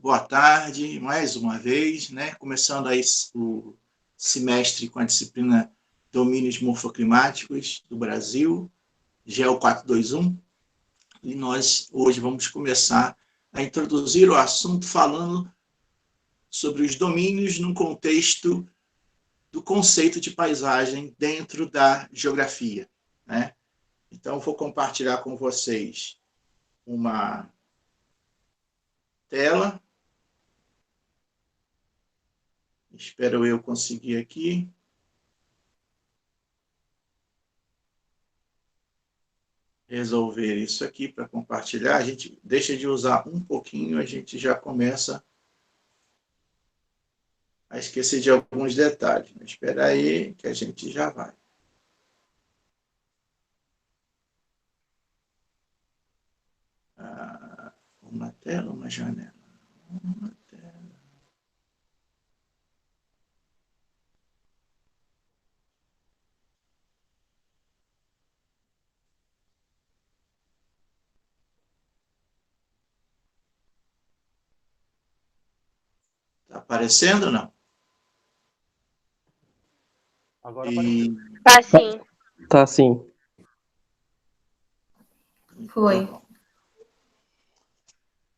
boa tarde, mais uma vez, né? Começando aí o semestre com a disciplina Domínios Morfoclimáticos do Brasil, GEO 421, e nós hoje vamos começar a introduzir o assunto falando sobre os domínios num contexto do conceito de paisagem dentro da geografia, né? Então, vou compartilhar com vocês uma tela. Espero eu conseguir aqui. Resolver isso aqui para compartilhar. A gente deixa de usar um pouquinho, a gente já começa a esquecer de alguns detalhes. Espera aí que a gente já vai. Uma tela, uma janela. Uma tela. Está aparecendo ou não? Agora apareceu. Tá sim. Tá sim. Foi. Então,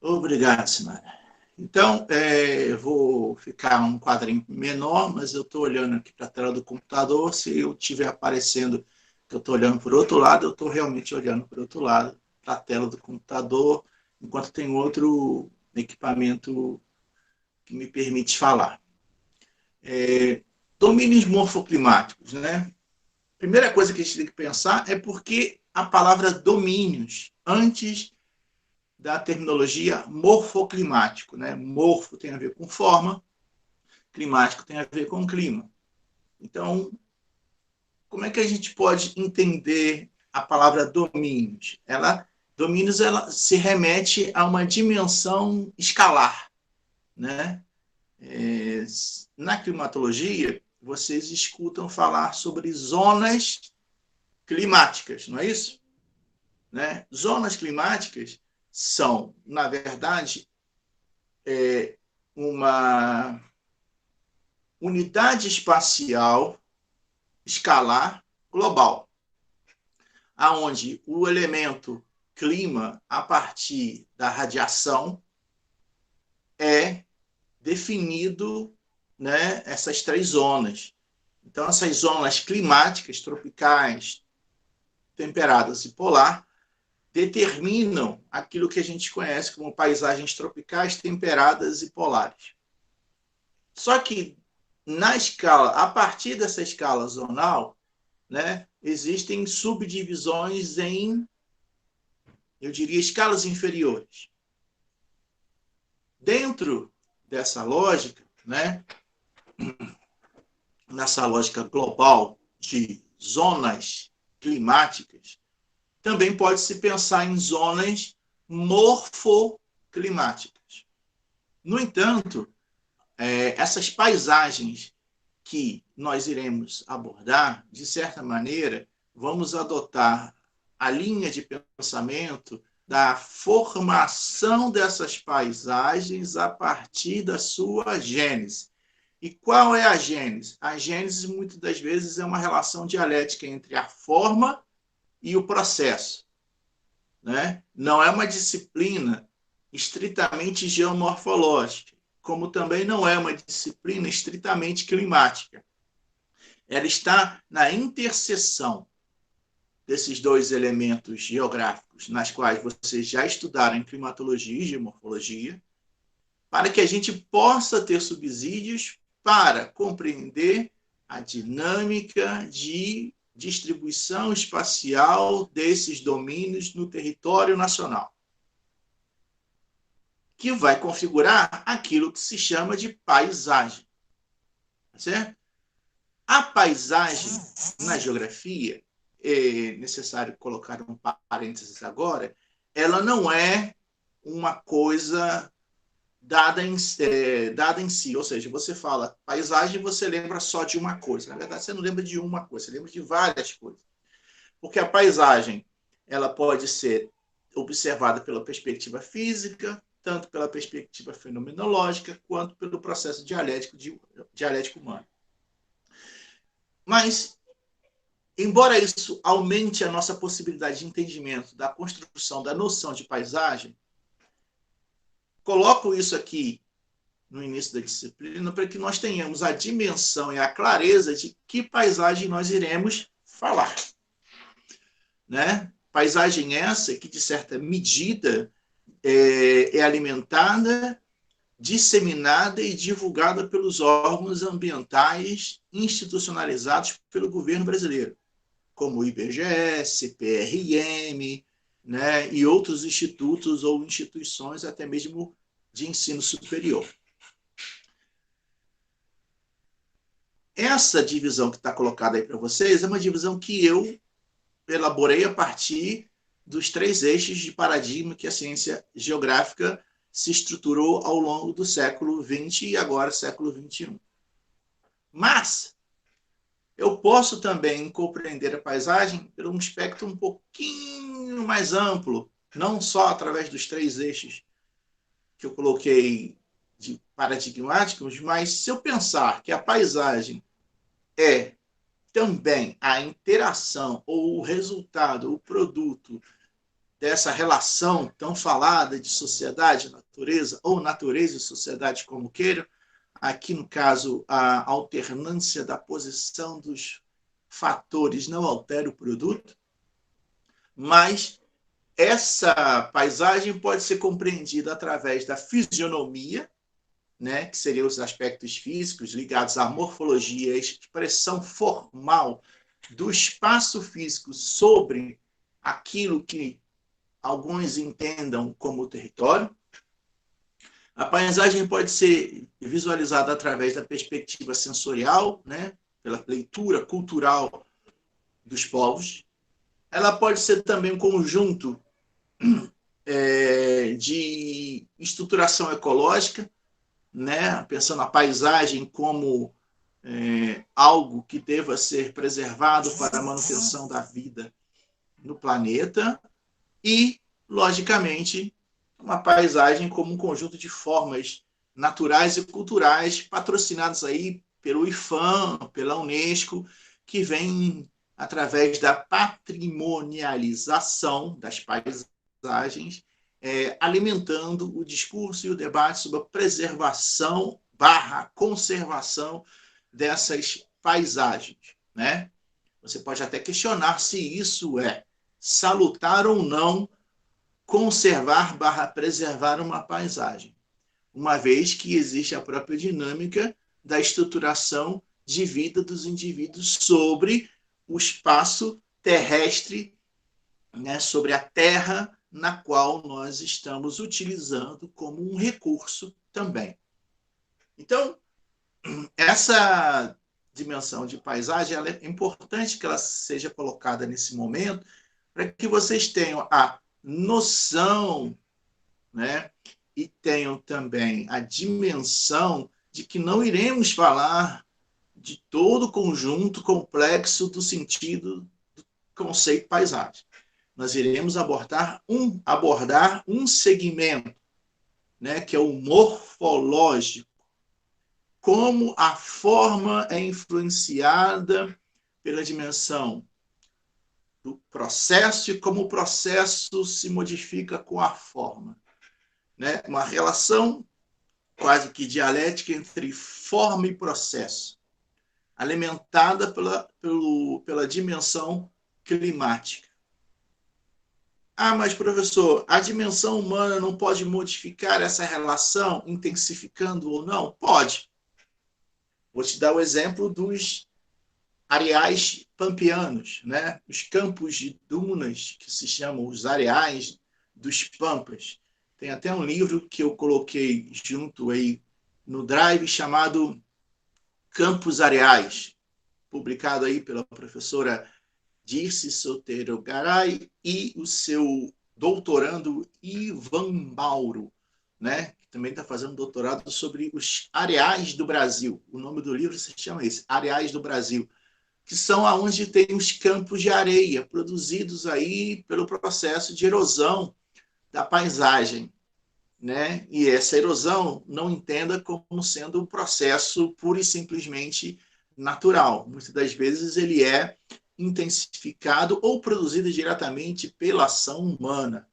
obrigado, Sinara. Então, eu vou ficar um quadrinho menor, mas eu estou olhando aqui para a tela do computador. Se eu estiver aparecendo que eu estou olhando por outro lado, eu estou realmente olhando por outro lado, para a tela do computador, enquanto tem outro equipamento que me permite falar. Domínios morfoclimáticos, né? Primeira coisa que a gente tem que pensar é por que a palavra domínios, antes da terminologia morfoclimático, né? Morfo tem a ver com forma, climático tem a ver com clima. Então, como é que a gente pode entender a palavra domínios? Domínios ela se remete a uma dimensão escalar, né? Na climatologia, vocês escutam falar sobre zonas climáticas, não é isso? Né? Zonas climáticas são, na verdade, uma unidade espacial escalar global, aonde o elemento clima, a partir da radiação, é definido, né, essas três zonas. Então, essas zonas climáticas, tropicais, temperadas e polar, determinam aquilo que a gente conhece como paisagens tropicais, temperadas e polares. Só que, na escala, a partir dessa escala zonal, né, existem subdivisões em, eu diria, escalas inferiores. Dentro dessa lógica, né, nessa lógica global de zonas climáticas, também pode-se pensar em zonas morfoclimáticas. No entanto, essas paisagens que nós iremos abordar, de certa maneira, vamos adotar a linha de pensamento da formação dessas paisagens a partir da sua gênese. E qual é a gênese? A gênese, muitas das vezes, é uma relação dialética entre a forma e o processo, né? Não é uma disciplina estritamente geomorfológica, como também não é uma disciplina estritamente climática. Ela está na interseção desses dois elementos geográficos, nas quais vocês já estudaram em climatologia e geomorfologia, para que a gente possa ter subsídios para compreender a dinâmica de distribuição espacial desses domínios no território nacional, que vai configurar aquilo que se chama de paisagem. Certo? A paisagem, na geografia, é necessário colocar um parênteses agora, ela não é uma coisa dada em si, ou seja, você fala paisagem, você lembra só de uma coisa. Na verdade, você não lembra de uma coisa, você lembra de várias coisas. Porque a paisagem ela pode ser observada pela perspectiva física, tanto pela perspectiva fenomenológica, quanto pelo processo dialético humano. Mas, embora isso aumente a nossa possibilidade de entendimento da construção da noção de paisagem, coloco isso aqui no início da disciplina para que nós tenhamos a dimensão e a clareza de que paisagem nós iremos falar. Né? Paisagem essa que, de certa medida, é alimentada, disseminada e divulgada pelos órgãos ambientais institucionalizados pelo governo brasileiro, como o IBGE, CPRM, né, e outros institutos ou instituições, até mesmo de ensino superior. Essa divisão que está colocada aí para vocês é uma divisão que eu elaborei a partir dos 3 eixos de paradigma que a ciência geográfica se estruturou ao longo do século XX e agora século XXI. Mas eu posso também compreender a paisagem por um espectro um pouquinho mais amplo, não só através dos 3 eixos que eu coloquei de paradigmáticos, mas se eu pensar que a paisagem é também a interação ou o resultado, o produto dessa relação tão falada de sociedade e natureza, ou natureza e sociedade, como queiram, aqui no caso a alternância da posição dos fatores não altera o produto, mas essa paisagem pode ser compreendida através da fisionomia, né, que seriam os aspectos físicos ligados à morfologia, a expressão formal do espaço físico sobre aquilo que alguns entendam como território. A paisagem pode ser visualizada através da perspectiva sensorial, né, pela leitura cultural dos povos. Ela pode ser também um conjunto de estruturação ecológica, né, pensando a paisagem como algo que deva ser preservado para a manutenção da vida no planeta e, logicamente, uma paisagem como um conjunto de formas naturais e culturais patrocinadas aí pelo IFAM, pela Unesco, que vem através da patrimonialização das paisagens, alimentando o discurso e o debate sobre a preservação / conservação dessas paisagens, né? Você pode até questionar se isso é salutar ou não conservar / preservar uma paisagem, uma vez que existe a própria dinâmica da estruturação de vida dos indivíduos sobre o espaço terrestre, né, sobre a terra na qual nós estamos utilizando como um recurso também. Então, essa dimensão de paisagem ela é importante que ela seja colocada nesse momento para que vocês tenham a noção, né, e tenham também a dimensão de que não iremos falar de todo o conjunto complexo do sentido do conceito paisagem. Nós iremos abordar um segmento, né, que é o morfológico, como a forma é influenciada pela dimensão do processo e como o processo se modifica com a forma. Né? Uma relação quase que dialética entre forma e processo, alimentada pela dimensão climática. Ah, mas, professor, a dimensão humana não pode modificar essa relação, intensificando ou não? Pode. Vou te dar o exemplo dos areais pampeanos, né? Os campos de dunas, que se chamam os areais dos pampas. Tem até um livro que eu coloquei junto aí no Drive, chamado Campos Areais, publicado aí pela professora Dirce Sotero Garay e o seu doutorando Ivan Mauro, né? Que também está fazendo doutorado sobre os areais do Brasil. O nome do livro se chama esse, Areais do Brasil, que são aonde tem os campos de areia produzidos aí pelo processo de erosão da paisagem. né? E essa erosão não entenda como sendo um processo pura e simplesmente natural. Muitas das vezes ele é intensificado ou produzido diretamente pela ação humana.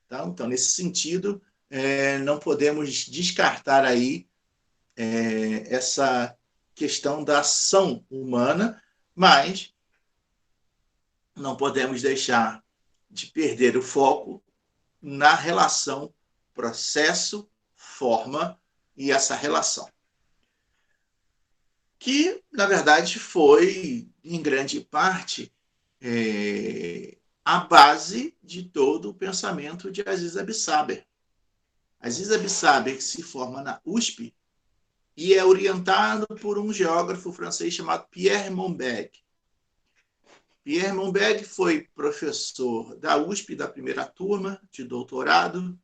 Tá? Então, nesse sentido, não podemos descartar aí essa questão da ação humana, mas não podemos deixar de perder o foco na relação processo, forma e essa relação. Que, na verdade, foi, em grande parte, a base de todo o pensamento de Aziz Absaber. Aziz Absaber se forma na USP e é orientado por um geógrafo francês chamado Pierre Monbeg. Pierre Monbeg foi professor da USP, da primeira turma de doutorado,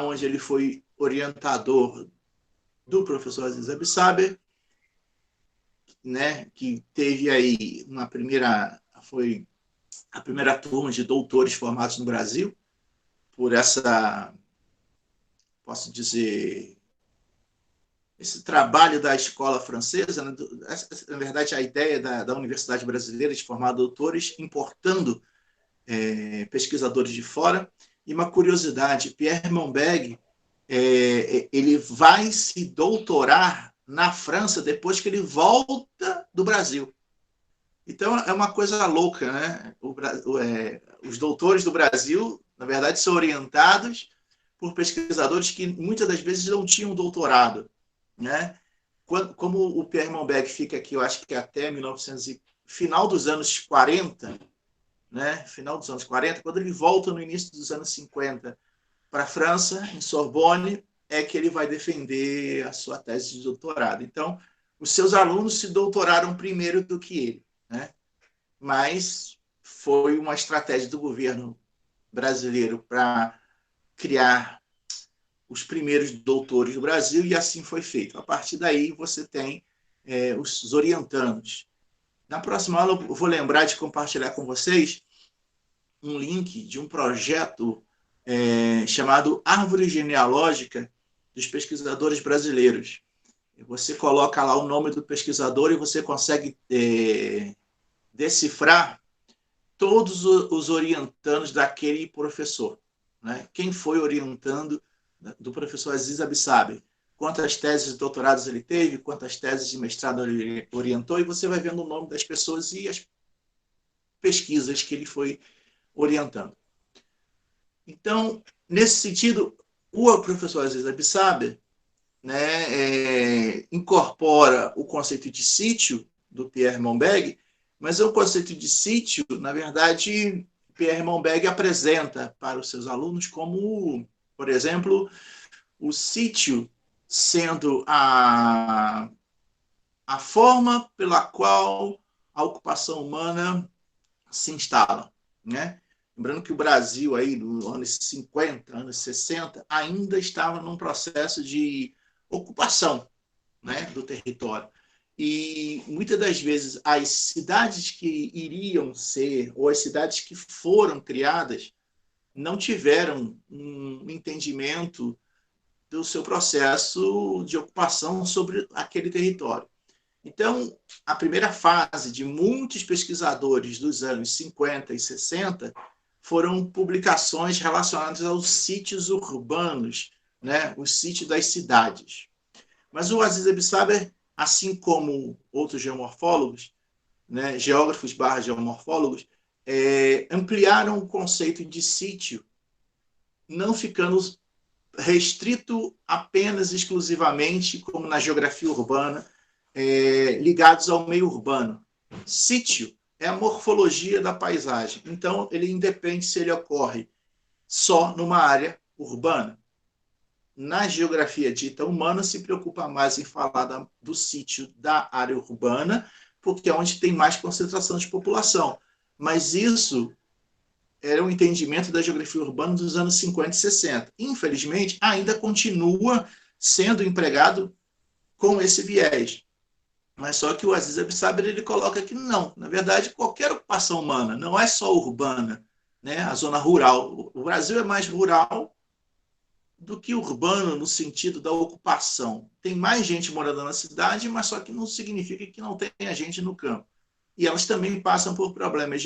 onde ele foi orientador do professor Aziz Absaber, né, que teve aí foi a primeira turma de doutores formados no Brasil, por essa, posso dizer, esse trabalho da escola francesa, né, na verdade, a ideia da Universidade Brasileira de formar doutores, importando pesquisadores de fora. E uma curiosidade, Pierre Monbeg, ele vai se doutorar na França depois que ele volta do Brasil. Então, é uma coisa louca, né? Os doutores do Brasil, na verdade, são orientados por pesquisadores que muitas das vezes não tinham doutorado, né? Como o Pierre Monbeg fica aqui, eu acho que até 1900, final dos anos 40, né? Final dos anos 40, quando ele volta no início dos anos 50 para a França, em Sorbonne, é que ele vai defender a sua tese de doutorado. Então, os seus alunos se doutoraram primeiro do que ele, né? Mas foi uma estratégia do governo brasileiro para criar os primeiros doutores do Brasil, e assim foi feito. A partir daí, você tem os orientandos. Na próxima aula, eu vou lembrar de compartilhar com vocês um link de um projeto chamado Árvore Genealógica dos Pesquisadores Brasileiros. Você coloca lá o nome do pesquisador e você consegue decifrar todos os orientandos daquele professor, né? Quem foi orientando do professor Aziz Absaber, quantas teses de doutorados ele teve, quantas teses de mestrado ele orientou, e você vai vendo o nome das pessoas e as pesquisas que ele foi orientando. Então, nesse sentido, o professor Aziz Absaber, né, incorpora o conceito de sítio do Pierre Monbeg, mas o conceito de sítio, na verdade, Pierre Monbeg apresenta para os seus alunos como, por exemplo, o sítio sendo a forma pela qual a ocupação humana se instala, né? Lembrando que o Brasil, aí, nos anos 50, anos 60, ainda estava num processo de ocupação, né, do território. E muitas das vezes as cidades que iriam ser, ou as cidades que foram criadas, não tiveram um entendimento do seu processo de ocupação sobre aquele território. Então, a primeira fase de muitos pesquisadores dos anos 50 e 60 foram publicações relacionadas aos sítios urbanos, né, os sítios das cidades. Mas o Aziz Absaber, assim como outros geomorfólogos, né, geógrafos / geomorfólogos, ampliaram o conceito de sítio, não ficando restrito apenas, exclusivamente, como na geografia urbana, ligados ao meio urbano. Sítio é a morfologia da paisagem. Então, ele independe se ele ocorre só numa área urbana. Na geografia dita humana, se preocupa mais em falar do sítio da área urbana, porque é onde tem mais concentração de população. Mas isso era um entendimento da geografia urbana dos anos 50 e 60. Infelizmente, ainda continua sendo empregado com esse viés. Mas só que o Aziz Absaber, ele coloca que não. Na verdade, qualquer ocupação humana, não é só urbana, né? A zona rural. O Brasil é mais rural, do que urbano no sentido da ocupação. Tem mais gente morando na cidade, mas só que não significa que não tenha gente no campo. E elas também passam por problemas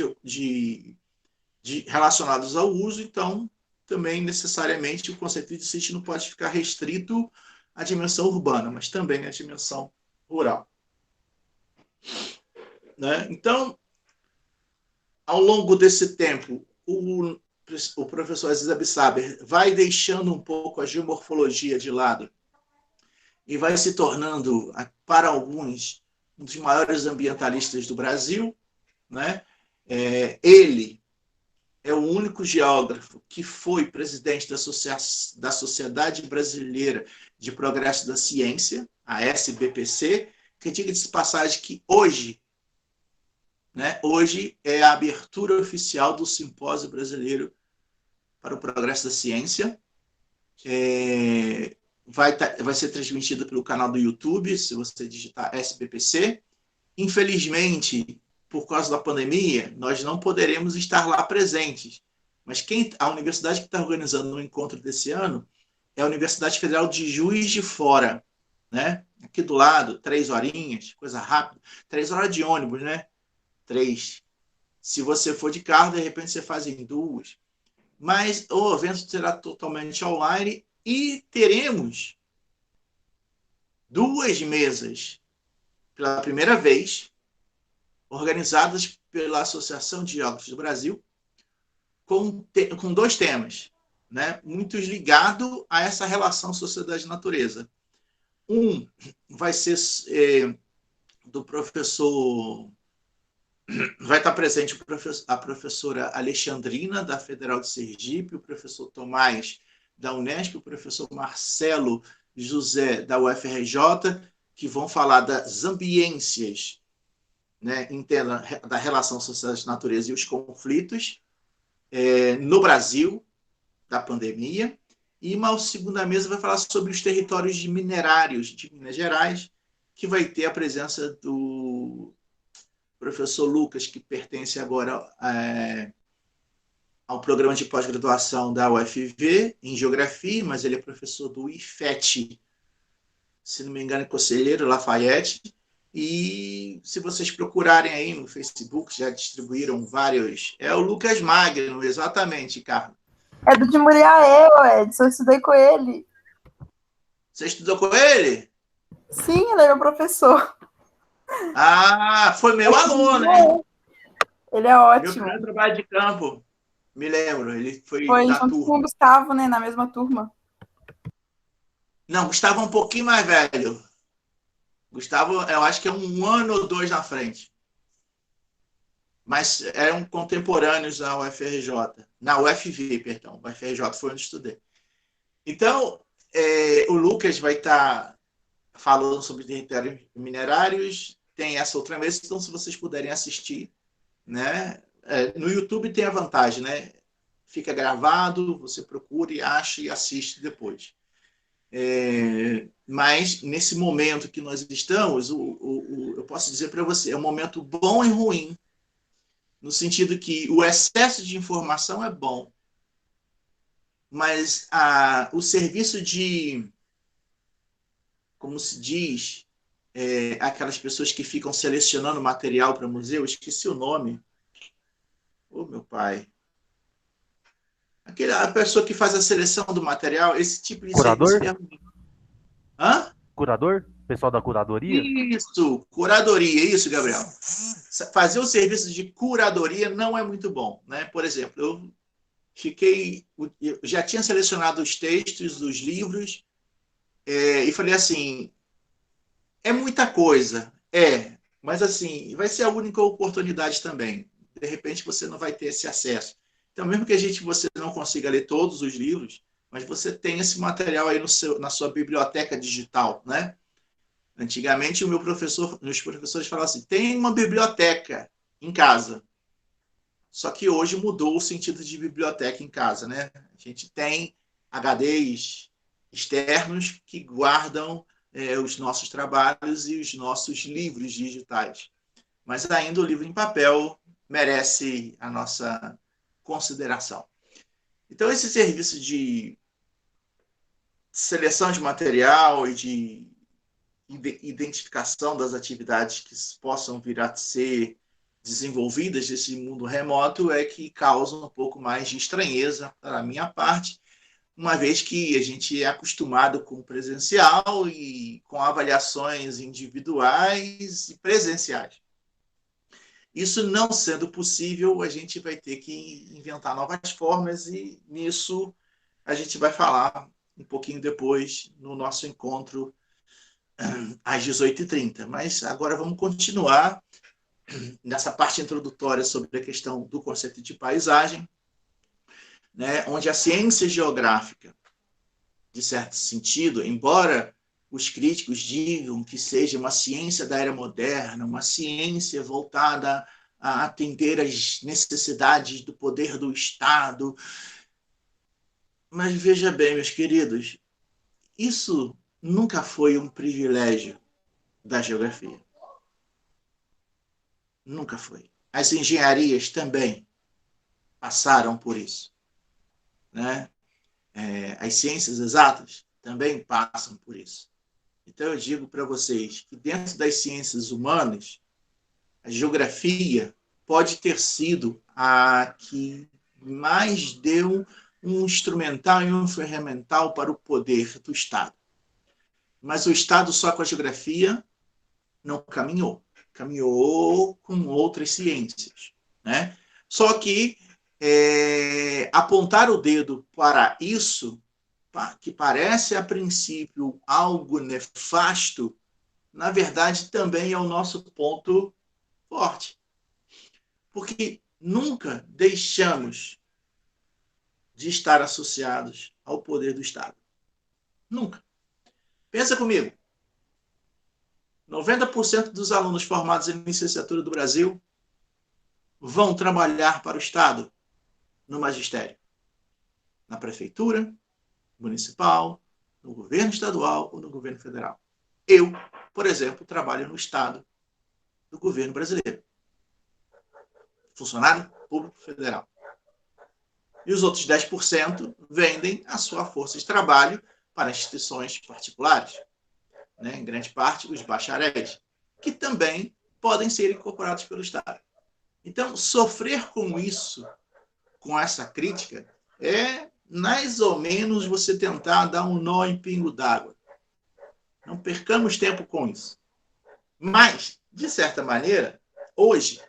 relacionados ao uso, então também necessariamente o conceito de sítio não pode ficar restrito à dimensão urbana, mas também à dimensão rural. Né? Então, ao longo desse tempo, o professor Aziz Absaber vai deixando um pouco a geomorfologia de lado e vai se tornando, para alguns, um dos maiores ambientalistas do Brasil. Né? Ele é o único geógrafo que foi presidente da Sociedade Brasileira de Progresso da Ciência, a SBPC, que diga-se de passagem que hoje é a abertura oficial do Simpósio Brasileiro para o Progresso da Ciência. Vai ser transmitida pelo canal do YouTube, se você digitar SBPC. Infelizmente, por causa da pandemia, nós não poderemos estar lá presentes. Mas a universidade que está organizando o encontro desse ano é a Universidade Federal de Juiz de Fora. Né? Aqui do lado, 3 horinhas, coisa rápida. 3 horas de ônibus, né? 3. Se você for de carro, de repente você faz em 2. Mas o evento será totalmente online e teremos 2 mesas pela primeira vez, organizadas pela Associação de Geógrafos do Brasil, com 2 temas, né? Muito ligados a essa relação sociedade-natureza. Um vai ser do professor... Vai estar presente a professora Alexandrina, da Federal de Sergipe, o professor Tomás, da Unesp, o professor Marcelo José, da UFRJ, que vão falar das ambiências, né, da relação sociedade-natureza e os conflitos no Brasil, da pandemia. E uma segunda mesa vai falar sobre os territórios minerários de Minas Gerais, que vai ter a presença do professor Lucas, que pertence agora ao programa de pós-graduação da UFV em Geografia, mas ele é professor do IFET, se não me engano, é Conselheiro Lafayette. E se vocês procurarem aí no Facebook, já distribuíram vários. É o Lucas Magno, exatamente, Carlos. É do de Muriaé, Edson, eu estudei com ele. Você estudou com ele? Sim, ele é meu professor. Ah, foi meu aluno, né? Ele é ótimo. Meu primeiro trabalho de campo, me lembro, ele foi da junto turma. com o Gustavo, né, na mesma turma. Não, Gustavo é um pouquinho mais velho. Gustavo, eu acho que é 1 ano ou 2 na frente. Mas eram contemporâneos na UFRJ. Na UFV, perdão. UFRJ foi onde estudei. Então, o Lucas vai estar falando sobre territórios minerários. Tem essa outra mesa, então se vocês puderem assistir, né? No YouTube tem a vantagem, né? Fica gravado, você procure, acha e assiste depois. Mas nesse momento que nós estamos, eu posso dizer para você, é um momento bom e ruim, no sentido que o excesso de informação é bom, mas o serviço de, como se diz, aquelas pessoas que ficam selecionando material para museu, esqueci o nome. Meu pai. A pessoa que faz a seleção do material, esse tipo de Curador? serviço. Hã? Curador? Pessoal da curadoria? Isso, curadoria, isso, Gabriel. Fazer o serviço de curadoria não é muito bom, né? Por exemplo, eu já tinha selecionado os textos dos livros e falei assim, é muita coisa, mas assim, vai ser a única oportunidade também. De repente você não vai ter esse acesso. Então, mesmo que você não consiga ler todos os livros, mas você tem esse material aí na sua biblioteca digital, né? Antigamente, meus professores falavam assim, tem uma biblioteca em casa. Só que hoje mudou o sentido de biblioteca em casa, né? A gente tem HDs externos que guardam os nossos trabalhos e os nossos livros digitais. Mas ainda o livro em papel merece a nossa consideração. Então, esse serviço de seleção de material e de identificação das atividades que possam vir a ser desenvolvidas nesse mundo remoto é que causa um pouco mais de estranheza para a minha parte, uma vez que a gente é acostumado com o presencial e com avaliações individuais e presenciais. Isso não sendo possível, a gente vai ter que inventar novas formas e nisso a gente vai falar um pouquinho depois no nosso encontro às 18h30. Mas agora vamos continuar nessa parte introdutória sobre a questão do conceito de paisagem, né, onde a ciência geográfica, de certo sentido, embora os críticos digam que seja uma ciência da era moderna, uma ciência voltada a atender às necessidades do poder do Estado. Mas veja bem, meus queridos, isso nunca foi um privilégio da geografia. Nunca foi. As engenharias também passaram por isso, né? As ciências exatas também passam por isso. Então, eu digo para vocês que dentro das ciências humanas, a geografia pode ter sido a que mais deu um instrumental e um ferramental para o poder do Estado. Mas o Estado só com a geografia não caminhou. Caminhou com outras ciências, né? Só que apontar o dedo para isso, que parece a princípio algo nefasto, na verdade também é o nosso ponto forte. Porque nunca deixamos de estar associados ao poder do Estado. Nunca. Pensa comigo. 90% dos alunos formados em licenciatura do Brasil vão trabalhar para o Estado no magistério, na prefeitura municipal, no governo estadual ou no governo federal. Eu, por exemplo, trabalho no Estado do governo brasileiro. Funcionário público federal. E os outros 10% vendem a sua força de trabalho para instituições particulares, né? Em grande parte, os bacharéis, que também podem ser incorporados pelo Estado. Então, sofrer com isso, com essa crítica, é mais ou menos você tentar dar um nó em pingo d'água. Não percamos tempo com isso. Mas, de certa maneira, hoje,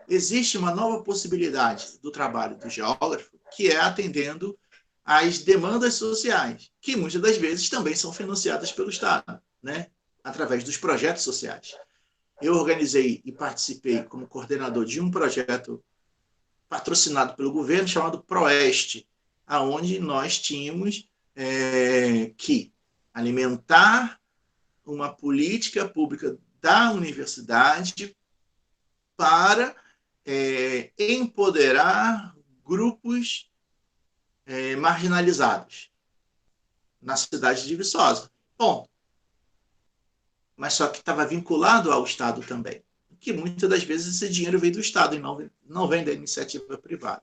existe uma nova possibilidade do trabalho do geógrafo, que é atendendo às demandas sociais, que muitas das vezes também são financiadas pelo Estado, né? Através dos projetos sociais. Eu organizei e participei como coordenador de um projeto patrocinado pelo governo chamado PROESTE, onde nós tínhamos que alimentar uma política pública da universidade para empoderar grupos marginalizados na cidade de Viçosa. Bom, mas só que estava vinculado ao Estado também, que muitas das vezes esse dinheiro vem do Estado e não vem da iniciativa privada,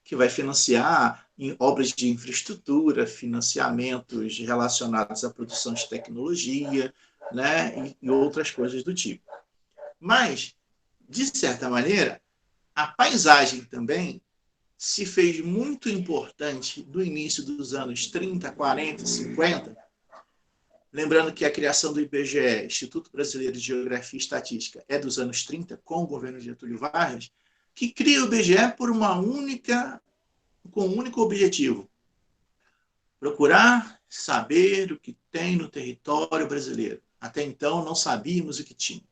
que vai financiar obras de infraestrutura, financiamentos relacionados à produção de tecnologia, né, e outras coisas do tipo. Mas, de certa maneira, a paisagem também se fez muito importante do início dos anos 30, 40, 50, lembrando que a criação do IBGE, Instituto Brasileiro de Geografia e Estatística, é dos anos 30, com o governo de Getúlio Vargas, que cria o IBGE com um único objetivo: procurar saber o que tem no território brasileiro. Até então, não sabíamos o que tinha.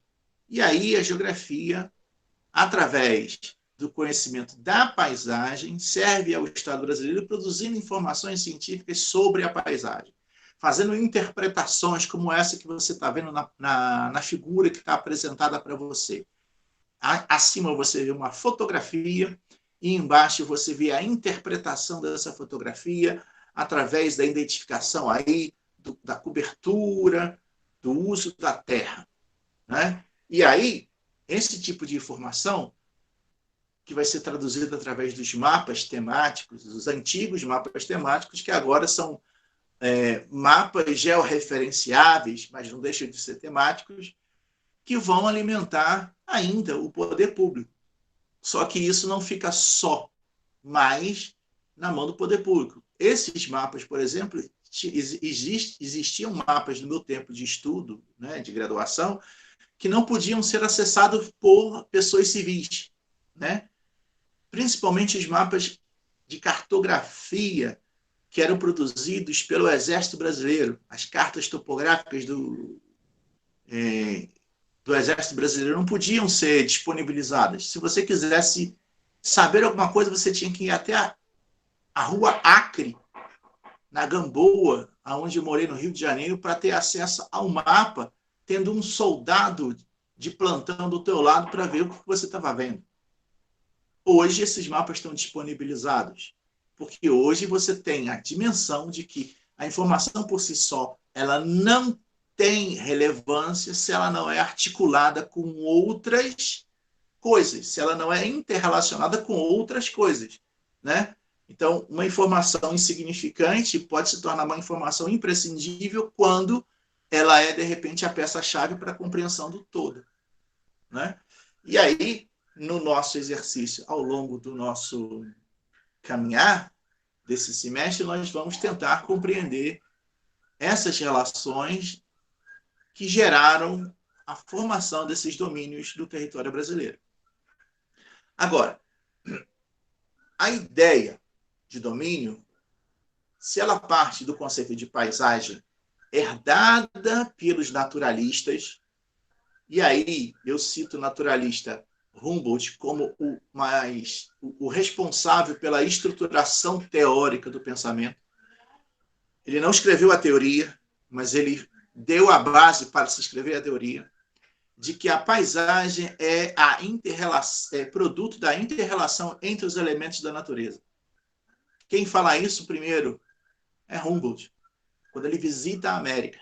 E aí a geografia, através do conhecimento da paisagem, serve ao Estado brasileiro produzindo informações científicas sobre a paisagem, fazendo interpretações como essa que você está vendo na figura que está apresentada para você. Acima você vê uma fotografia e embaixo você vê a interpretação dessa fotografia através da identificação aí da cobertura, do uso da terra, né? E aí, esse tipo de informação que vai ser traduzida através dos mapas temáticos, os antigos mapas temáticos, que agora são mapas georreferenciáveis, mas não deixam de ser temáticos, que vão alimentar ainda o poder público. Só que isso não fica só mais na mão do poder público. Esses mapas, por exemplo, existiam mapas no meu tempo de estudo, né, de graduação, que não podiam ser acessados por pessoas civis, né? Principalmente os mapas de cartografia que eram produzidos pelo Exército Brasileiro. As cartas topográficas do Exército Brasileiro não podiam ser disponibilizadas. Se você quisesse saber alguma coisa, você tinha que ir até a Rua Acre, na Gamboa, onde eu morei no Rio de Janeiro, para ter acesso ao mapa, tendo um soldado de plantão do teu lado para ver o que você estava vendo. Hoje, esses mapas estão disponibilizados, porque hoje você tem a dimensão de que a informação por si só ela não tem relevância se ela não é articulada com outras coisas, se ela não é interrelacionada com outras coisas, né? Então, uma informação insignificante pode se tornar uma informação imprescindível quando ela é, de repente, a peça-chave para a compreensão do todo, né? E aí, no nosso exercício, ao longo do nosso caminhar desse semestre, nós vamos tentar compreender essas relações que geraram a formação desses domínios do território brasileiro. Agora, a ideia de domínio, se ela parte do conceito de paisagem herdada pelos naturalistas, e aí eu cito o naturalista Humboldt como o responsável pela estruturação teórica do pensamento. Ele não escreveu a teoria, mas ele deu a base para se escrever a teoria de que a paisagem é produto da inter-relação entre os elementos da natureza. Quem fala isso primeiro é Humboldt, quando ele visita a América,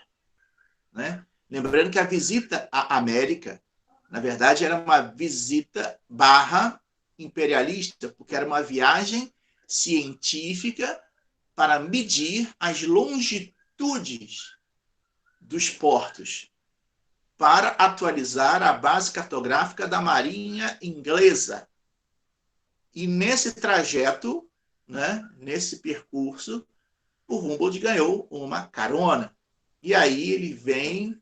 né? Lembrando que a visita à América, na verdade, era uma visita imperialista, porque era uma viagem científica para medir as longitudes dos portos, para atualizar a base cartográfica da Marinha Inglesa. E nesse trajeto, né, nesse percurso, o Humboldt ganhou uma carona. E aí ele vem,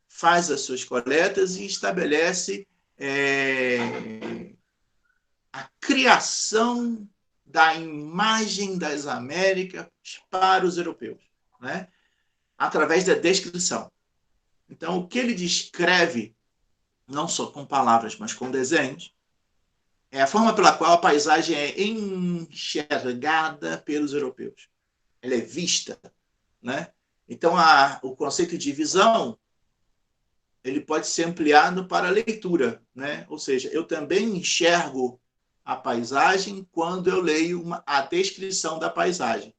faz as suas coletas e estabelece a criação da imagem das Américas para os europeus, né? Através da descrição. Então, o que ele descreve, não só com palavras, mas com desenhos, é a forma pela qual a paisagem é enxergada pelos europeus. Ela é vista, né? Então, o conceito de visão ele pode ser ampliado para a leitura, né? Ou seja, eu também enxergo a paisagem quando eu leio a descrição da paisagem,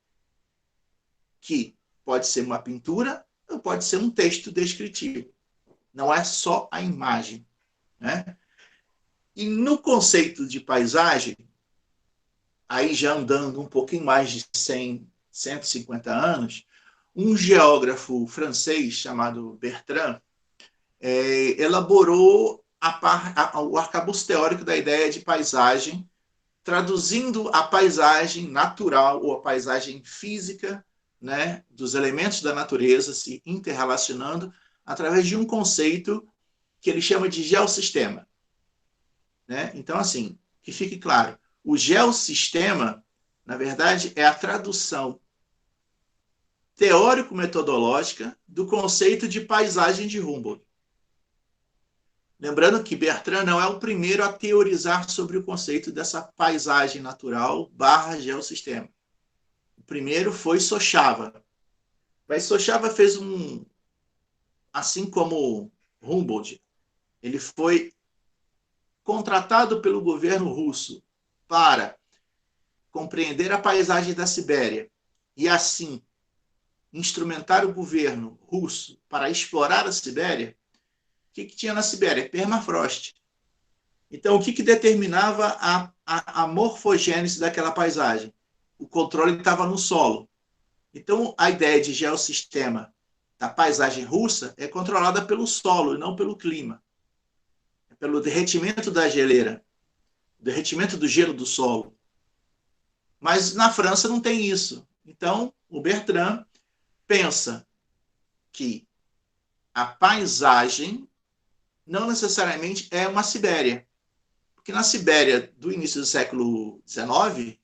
que pode ser uma pintura ou pode ser um texto descritivo. Não é só a imagem, né? E no conceito de paisagem, aí já andando um pouquinho mais de 150 anos, um geógrafo francês chamado Bertrand elaborou o arcabouço teórico da ideia de paisagem, traduzindo a paisagem natural ou a paisagem física, né, dos elementos da natureza se interrelacionando através de um conceito que ele chama de geossistema, né? Então, assim, que fique claro, o geossistema, na verdade, é a tradução teórico-metodológica do conceito de paisagem de Humboldt. Lembrando que Bertrand não é o primeiro a teorizar sobre o conceito dessa paisagem natural / geossistema. O primeiro foi Sochava. Mas Sochava fez assim como Humboldt, ele foi contratado pelo governo russo para compreender a paisagem da Sibéria e, assim, instrumentar o governo russo para explorar a Sibéria. O que tinha na Sibéria? Permafrost. Então, o que determinava a morfogênese daquela paisagem? O controle estava no solo. Então, a ideia de geossistema da paisagem russa é controlada pelo solo e não pelo clima. É pelo derretimento da geleira, derretimento do gelo do solo. Mas na França não tem isso. Então, o Bertrand pensa que a paisagem não necessariamente é uma Sibéria. Porque na Sibéria do início do século XIX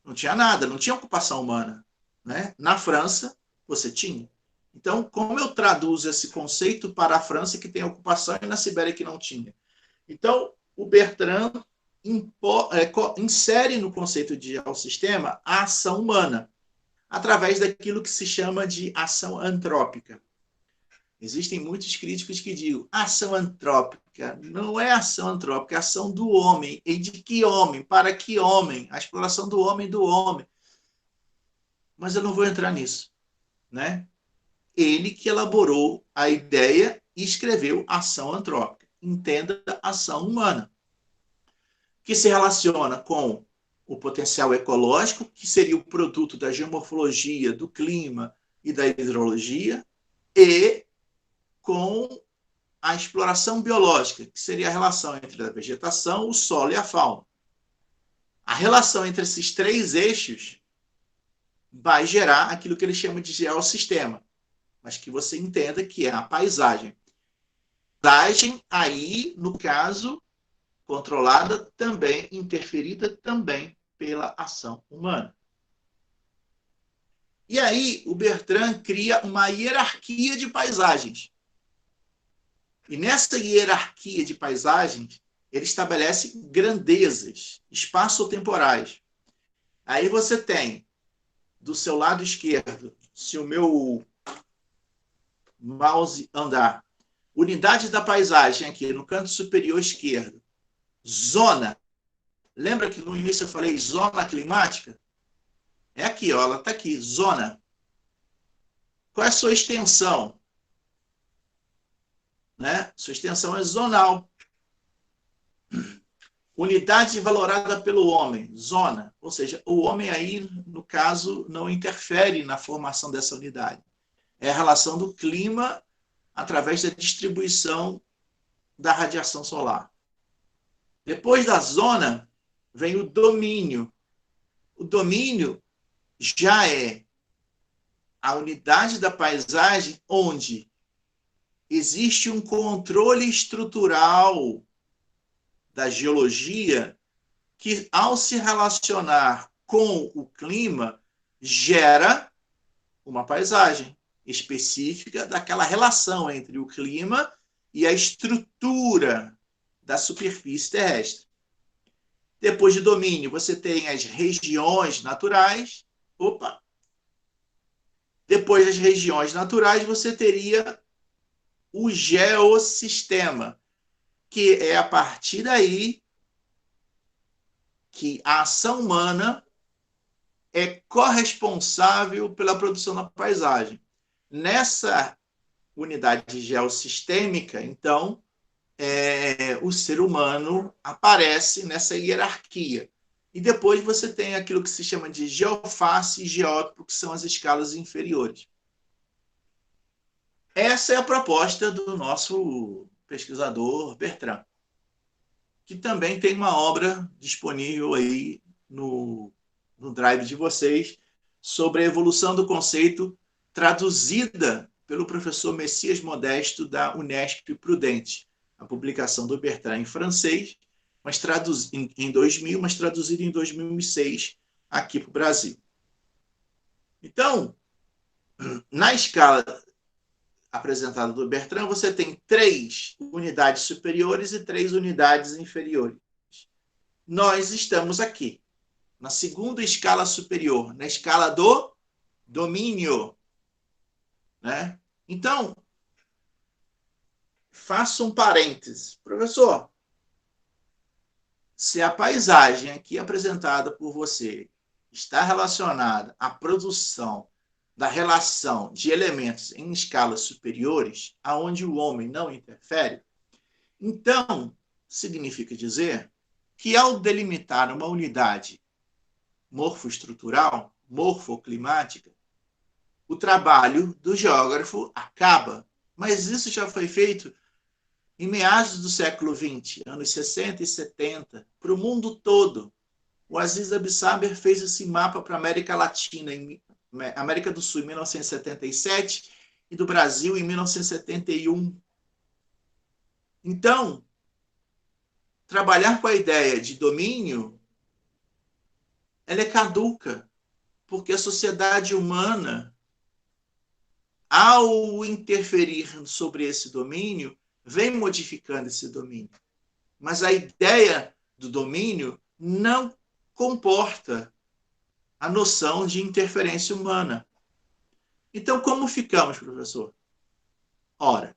não tinha nada, não tinha ocupação humana. Né? Na França, você tinha. Então, como eu traduzo esse conceito para a França que tem ocupação e na Sibéria que não tinha? Então, o Bertrand insere no conceito de geossistema a ação humana, através daquilo que se chama de ação antrópica. Existem muitos críticos que dizem ação antrópica. Não é ação antrópica, é ação do homem. E de que homem? Para que homem? A exploração do homem do homem. Mas eu não vou entrar nisso. Né? Ele que elaborou a ideia e escreveu ação antrópica. Entenda ação humana, que se relaciona com o potencial ecológico, que seria o produto da geomorfologia, do clima e da hidrologia, e com a exploração biológica, que seria a relação entre a vegetação, o solo e a fauna. A relação entre esses três eixos vai gerar aquilo que ele chama de geossistema, mas que você entenda que é a paisagem. Paisagem, aí, no caso, controlada também, interferida também pela ação humana. E aí, o Bertrand cria uma hierarquia de paisagens. E nessa hierarquia de paisagens, ele estabelece grandezas, espaço-temporais. Aí você tem, do seu lado esquerdo, se o meu mouse andar, unidade da paisagem aqui no canto superior esquerdo, zona. Lembra que no início eu falei zona climática? É aqui, ó, ela está aqui, zona. Qual é a sua extensão? Né? Sua extensão é zonal. Unidade valorada pelo homem, zona. Ou seja, o homem aí, no caso, não interfere na formação dessa unidade. É a relação do clima através da distribuição da radiação solar. Depois da zona, vem o domínio. O domínio já é a unidade da paisagem onde existe um controle estrutural da geologia que, ao se relacionar com o clima, gera uma paisagem específica daquela relação entre o clima e a estrutura da superfície terrestre. Depois de domínio, você tem as regiões naturais. Opa! Depois das regiões naturais, você teria o geossistema, que é a partir daí que a ação humana é corresponsável pela produção da paisagem. Nessa unidade geossistêmica, então, o ser humano aparece nessa hierarquia. E depois você tem aquilo que se chama de geoface e geótipo, que são as escalas inferiores. Essa é a proposta do nosso pesquisador Bertrand, que também tem uma obra disponível aí no drive de vocês sobre a evolução do conceito, traduzida pelo professor Messias Modesto da Unesp Prudente. A publicação do Bertrand em francês, mas em 2000, mas traduzida em 2006 aqui para o Brasil. Então, na escala apresentada do Bertrand, você tem 3 unidades superiores e 3 unidades inferiores. Nós estamos aqui, na segunda escala superior, na escala do domínio. Né? Então, faça um parêntese. Professor, se a paisagem aqui apresentada por você está relacionada à produção da relação de elementos em escalas superiores, aonde o homem não interfere, então significa dizer que ao delimitar uma unidade morfoestrutural, morfoclimática, o trabalho do geógrafo acaba. Mas isso já foi feito em meados do século XX, anos 60 e 70, para o mundo todo. O Aziz Absaber fez esse mapa para a América Latina, em América do Sul, em 1977, e do Brasil, em 1971. Então, trabalhar com a ideia de domínio, ela é caduca, porque a sociedade humana, ao interferir sobre esse domínio, vem modificando esse domínio. Mas a ideia do domínio não comporta a noção de interferência humana. Então, como ficamos, professor? Ora,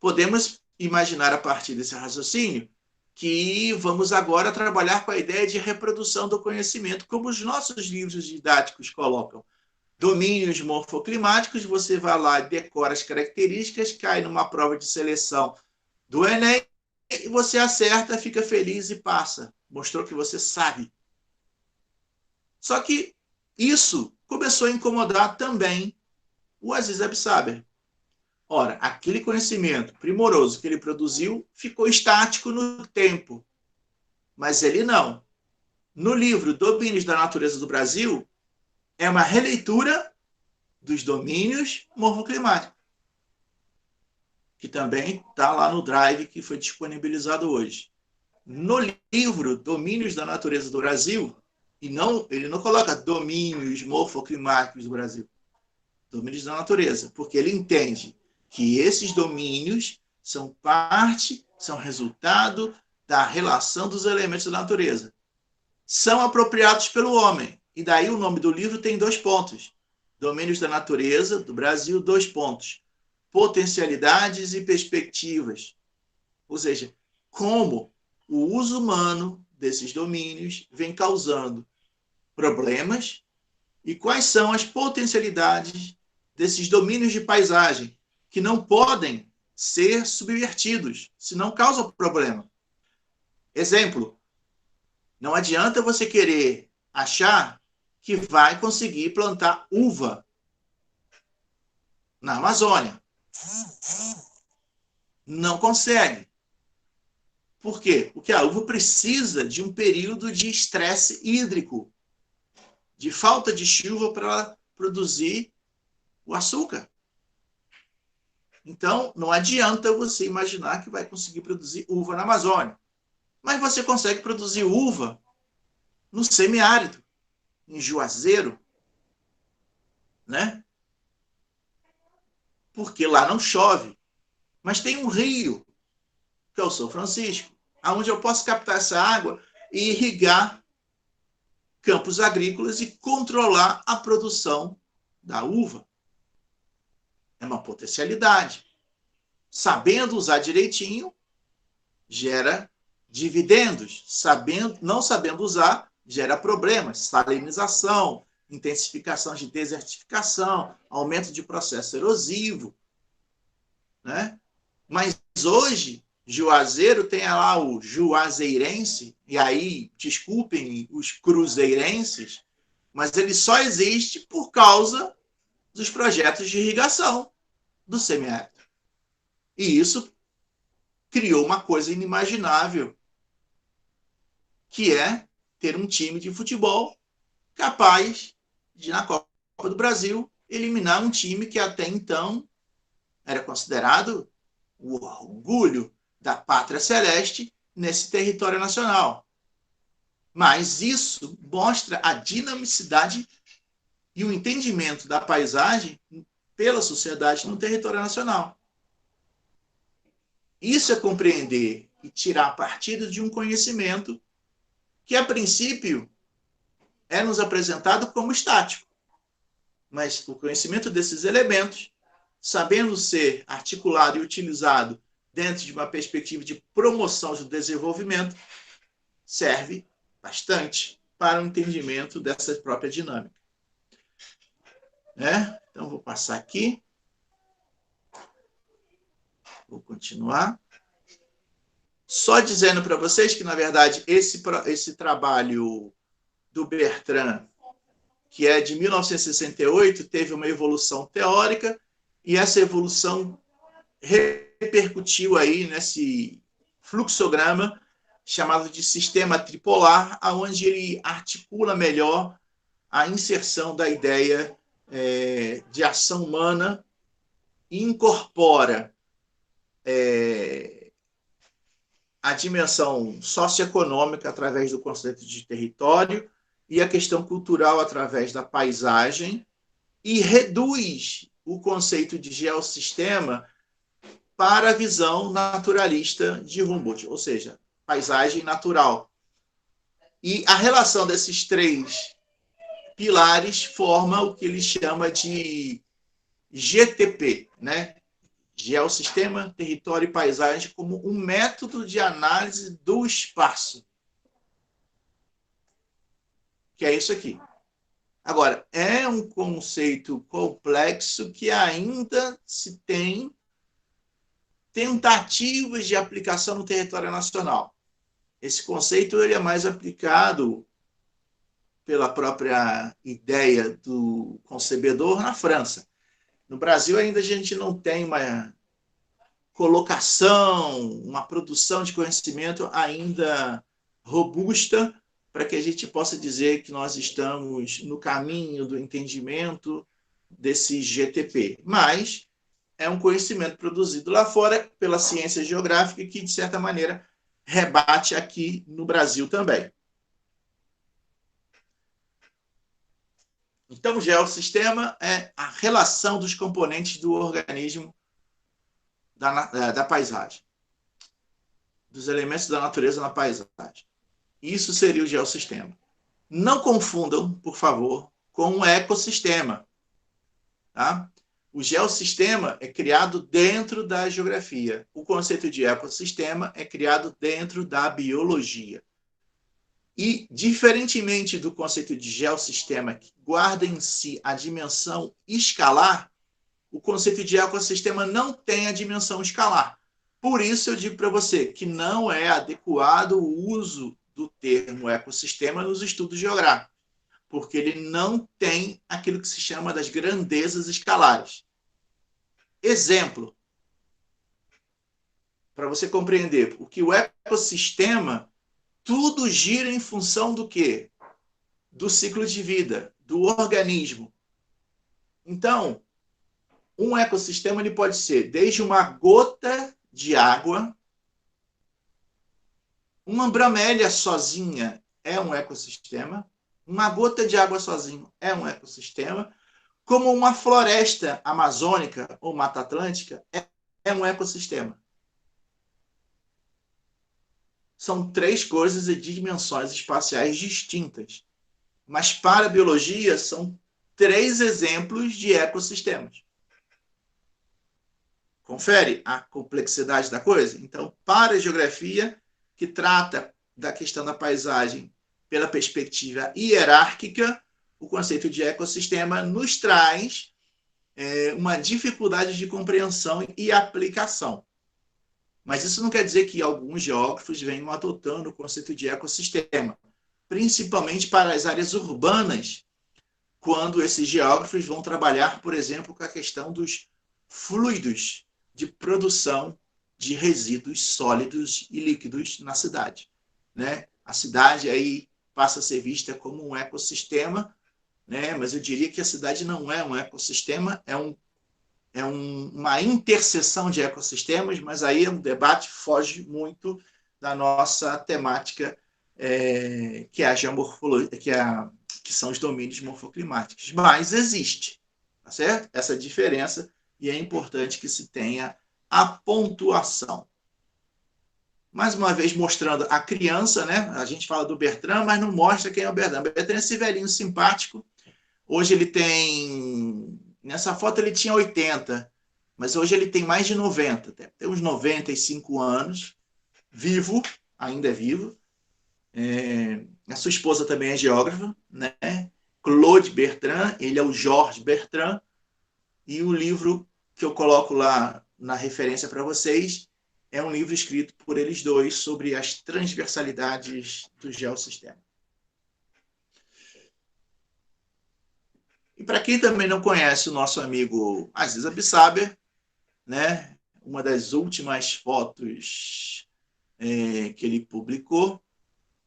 podemos imaginar a partir desse raciocínio que vamos agora trabalhar com a ideia de reprodução do conhecimento, como os nossos livros didáticos colocam. Domínios morfoclimáticos, você vai lá e decora as características, cai numa prova de seleção do Enem, e você acerta, fica feliz e passa. Mostrou que você sabe. Só que isso começou a incomodar também o Aziz Absaber. Ora, aquele conhecimento primoroso que ele produziu ficou estático no tempo. Mas ele não. No livro Domínios da Natureza do Brasil, é uma releitura dos domínios morfoclimáticos, que também está lá no Drive, que foi disponibilizado hoje. No livro Domínios da Natureza do Brasil, ele não coloca domínios morfoclimáticos do Brasil, domínios da natureza, porque ele entende que esses domínios são parte, são resultado da relação dos elementos da natureza. São apropriados pelo homem. E daí o nome do livro tem 2 pontos. Domínios da Natureza do Brasil, 2 pontos. Potencialidades e perspectivas. Ou seja, como o uso humano desses domínios vem causando problemas e quais são as potencialidades desses domínios de paisagem que não podem ser subvertidos, senão causam problema. Exemplo, não adianta você querer achar que vai conseguir plantar uva na Amazônia. Não consegue. Por quê? Porque a uva precisa de um período de estresse hídrico, de falta de chuva para produzir o açúcar. Então, não adianta você imaginar que vai conseguir produzir uva na Amazônia. Mas você consegue produzir uva no semiárido, em Juazeiro, né? Porque lá não chove. Mas tem um rio, que é o São Francisco, onde eu posso captar essa água e irrigar campos agrícolas e controlar a produção da uva. É uma potencialidade. Sabendo usar direitinho, gera dividendos. Não sabendo usar, gera problemas. Salinização, intensificação de desertificação, aumento de processo erosivo. Né? Mas hoje, Juazeiro tem lá o juazeirense, e aí, desculpem os cruzeirenses, mas ele só existe por causa dos projetos de irrigação do semiárido. E isso criou uma coisa inimaginável, que é ter um time de futebol capaz de, na Copa do Brasil, eliminar um time que até então era considerado o orgulho da pátria celeste nesse território nacional. Mas isso mostra a dinamicidade e o entendimento da paisagem pela sociedade no território nacional. Isso é compreender e tirar partido de um conhecimento que, a princípio, é nos apresentado como estático. Mas o conhecimento desses elementos, sabendo ser articulado e utilizado dentro de uma perspectiva de promoção do desenvolvimento, serve bastante para o entendimento dessa própria dinâmica. Então, vou passar aqui. Vou continuar. Só dizendo para vocês que, na verdade, esse trabalho do Bertrand, que é de 1968, teve uma evolução teórica, e essa evolução repercutiu aí nesse fluxograma chamado de sistema tripolar, onde ele articula melhor a inserção da ideia de ação humana e incorpora a dimensão socioeconômica através do conceito de território e a questão cultural através da paisagem, e reduz o conceito de geossistema para a visão naturalista de Humboldt, ou seja, paisagem natural. E a relação desses três pilares forma o que ele chama de GTP, né? Geossistema, território e paisagem, como um método de análise do espaço. Que é isso aqui. Agora, é um conceito complexo que ainda se tem tentativas de aplicação no território nacional. Esse conceito ele é mais aplicado pela própria ideia do concebedor na França. No Brasil, ainda a gente não tem uma colocação, uma produção de conhecimento ainda robusta para que a gente possa dizer que nós estamos no caminho do entendimento desse GTP. Mas é um conhecimento produzido lá fora pela ciência geográfica que, de certa maneira, rebate aqui no Brasil também. Então, o geossistema é a relação dos componentes do organismo da paisagem, dos elementos da natureza na paisagem. Isso seria o geossistema. Não confundam, por favor, com o ecossistema. Tá? O geossistema é criado dentro da geografia. O conceito de ecossistema é criado dentro da biologia. E, diferentemente do conceito de geossistema, que guarda em si a dimensão escalar, o conceito de ecossistema não tem a dimensão escalar. Por isso eu digo para você que não é adequado o uso do termo ecossistema nos estudos geográficos, porque ele não tem aquilo que se chama das grandezas escalares. Exemplo, para você compreender, o que o ecossistema, tudo gira em função do quê? Do ciclo de vida, do organismo. Então, um ecossistema ele pode ser desde uma gota de água, uma bromélia sozinha é um ecossistema, uma gota de água sozinho é um ecossistema, como uma floresta amazônica ou Mata Atlântica é um ecossistema. São três coisas e dimensões espaciais distintas. Mas para a biologia, são três exemplos de ecossistemas. Confere a complexidade da coisa? Então, para a geografia, que trata da questão da paisagem pela perspectiva hierárquica, o conceito de ecossistema nos traz uma dificuldade de compreensão e aplicação. Mas isso não quer dizer que alguns geógrafos venham adotando o conceito de ecossistema, principalmente para as áreas urbanas, quando esses geógrafos vão trabalhar, por exemplo, com a questão dos fluidos de produção de resíduos sólidos e líquidos na cidade. Né? A cidade aí passa a ser vista como um ecossistema, né? Mas eu diria que a cidade não é um ecossistema, uma interseção de ecossistemas, mas aí o debate foge muito da nossa temática, que é a geomorfologia, que são os domínios morfoclimáticos. Mas existe, tá certo? Essa diferença, e é importante que se tenha a pontuação. Mais uma vez mostrando a criança, né? A gente fala do Bertrand, mas não mostra quem é o Bertrand. O Bertrand é esse velhinho simpático. Hoje ele tem... Nessa foto ele tinha 80, mas hoje ele tem mais de 90. Tem uns 95 anos. Vivo, ainda é vivo. A sua esposa também é geógrafa, né? Claude Bertrand, ele é o Georges Bertrand. E o livro que eu coloco lá na referência para vocês é um livro escrito por eles dois sobre as transversalidades do geossistema. E para quem também não conhece o nosso amigo Aziz Absaber, né, uma das últimas fotos que ele publicou,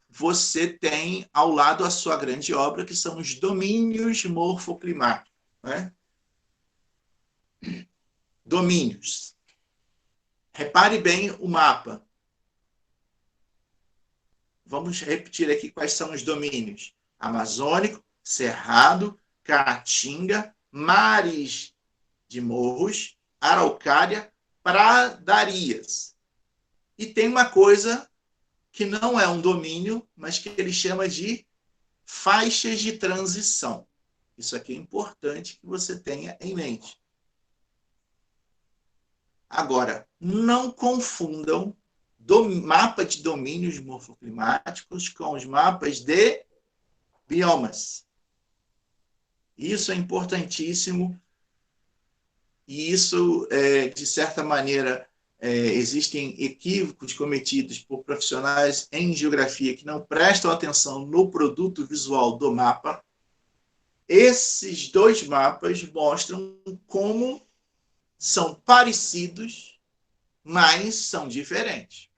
você tem ao lado a sua grande obra, que são os domínios morfoclimáticos. Né? Domínios. Repare bem o mapa. Vamos repetir aqui quais são os domínios. Amazônico, Cerrado, Caatinga, Mares de Morros, Araucária, Pradarias. E tem uma coisa que não é um domínio, mas que ele chama de faixas de transição. Isso aqui é importante que você tenha em mente. Agora, não confundam mapa de domínios morfoclimáticos com os mapas de biomas. Isso é importantíssimo e isso, de certa maneira, existem equívocos cometidos por profissionais em geografia que não prestam atenção no produto visual do mapa. Esses dois mapas mostram como são parecidos, mas são diferentes.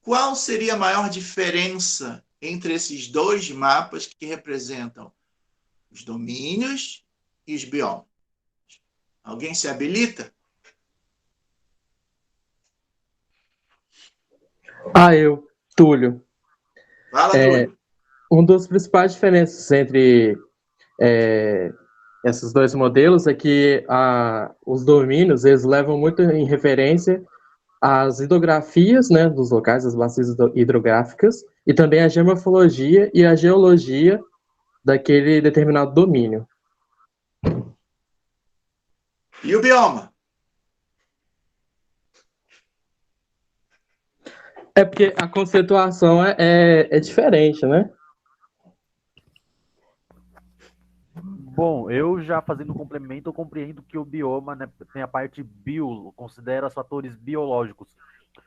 Qual seria a maior diferença entre esses dois mapas que representam os domínios e os biomas? Alguém se habilita? Túlio. Fala, Túlio. Uma das principais diferenças entre esses dois modelos é que os domínios eles levam muito em referência as hidrografias, né, dos locais, as bacias hidrográficas, e também a geomorfologia e a geologia daquele determinado domínio. E o bioma? É porque a conceituação é diferente, né? Bom, eu já fazendo um complemento, eu compreendo que o bioma, né, tem a parte considera os fatores biológicos,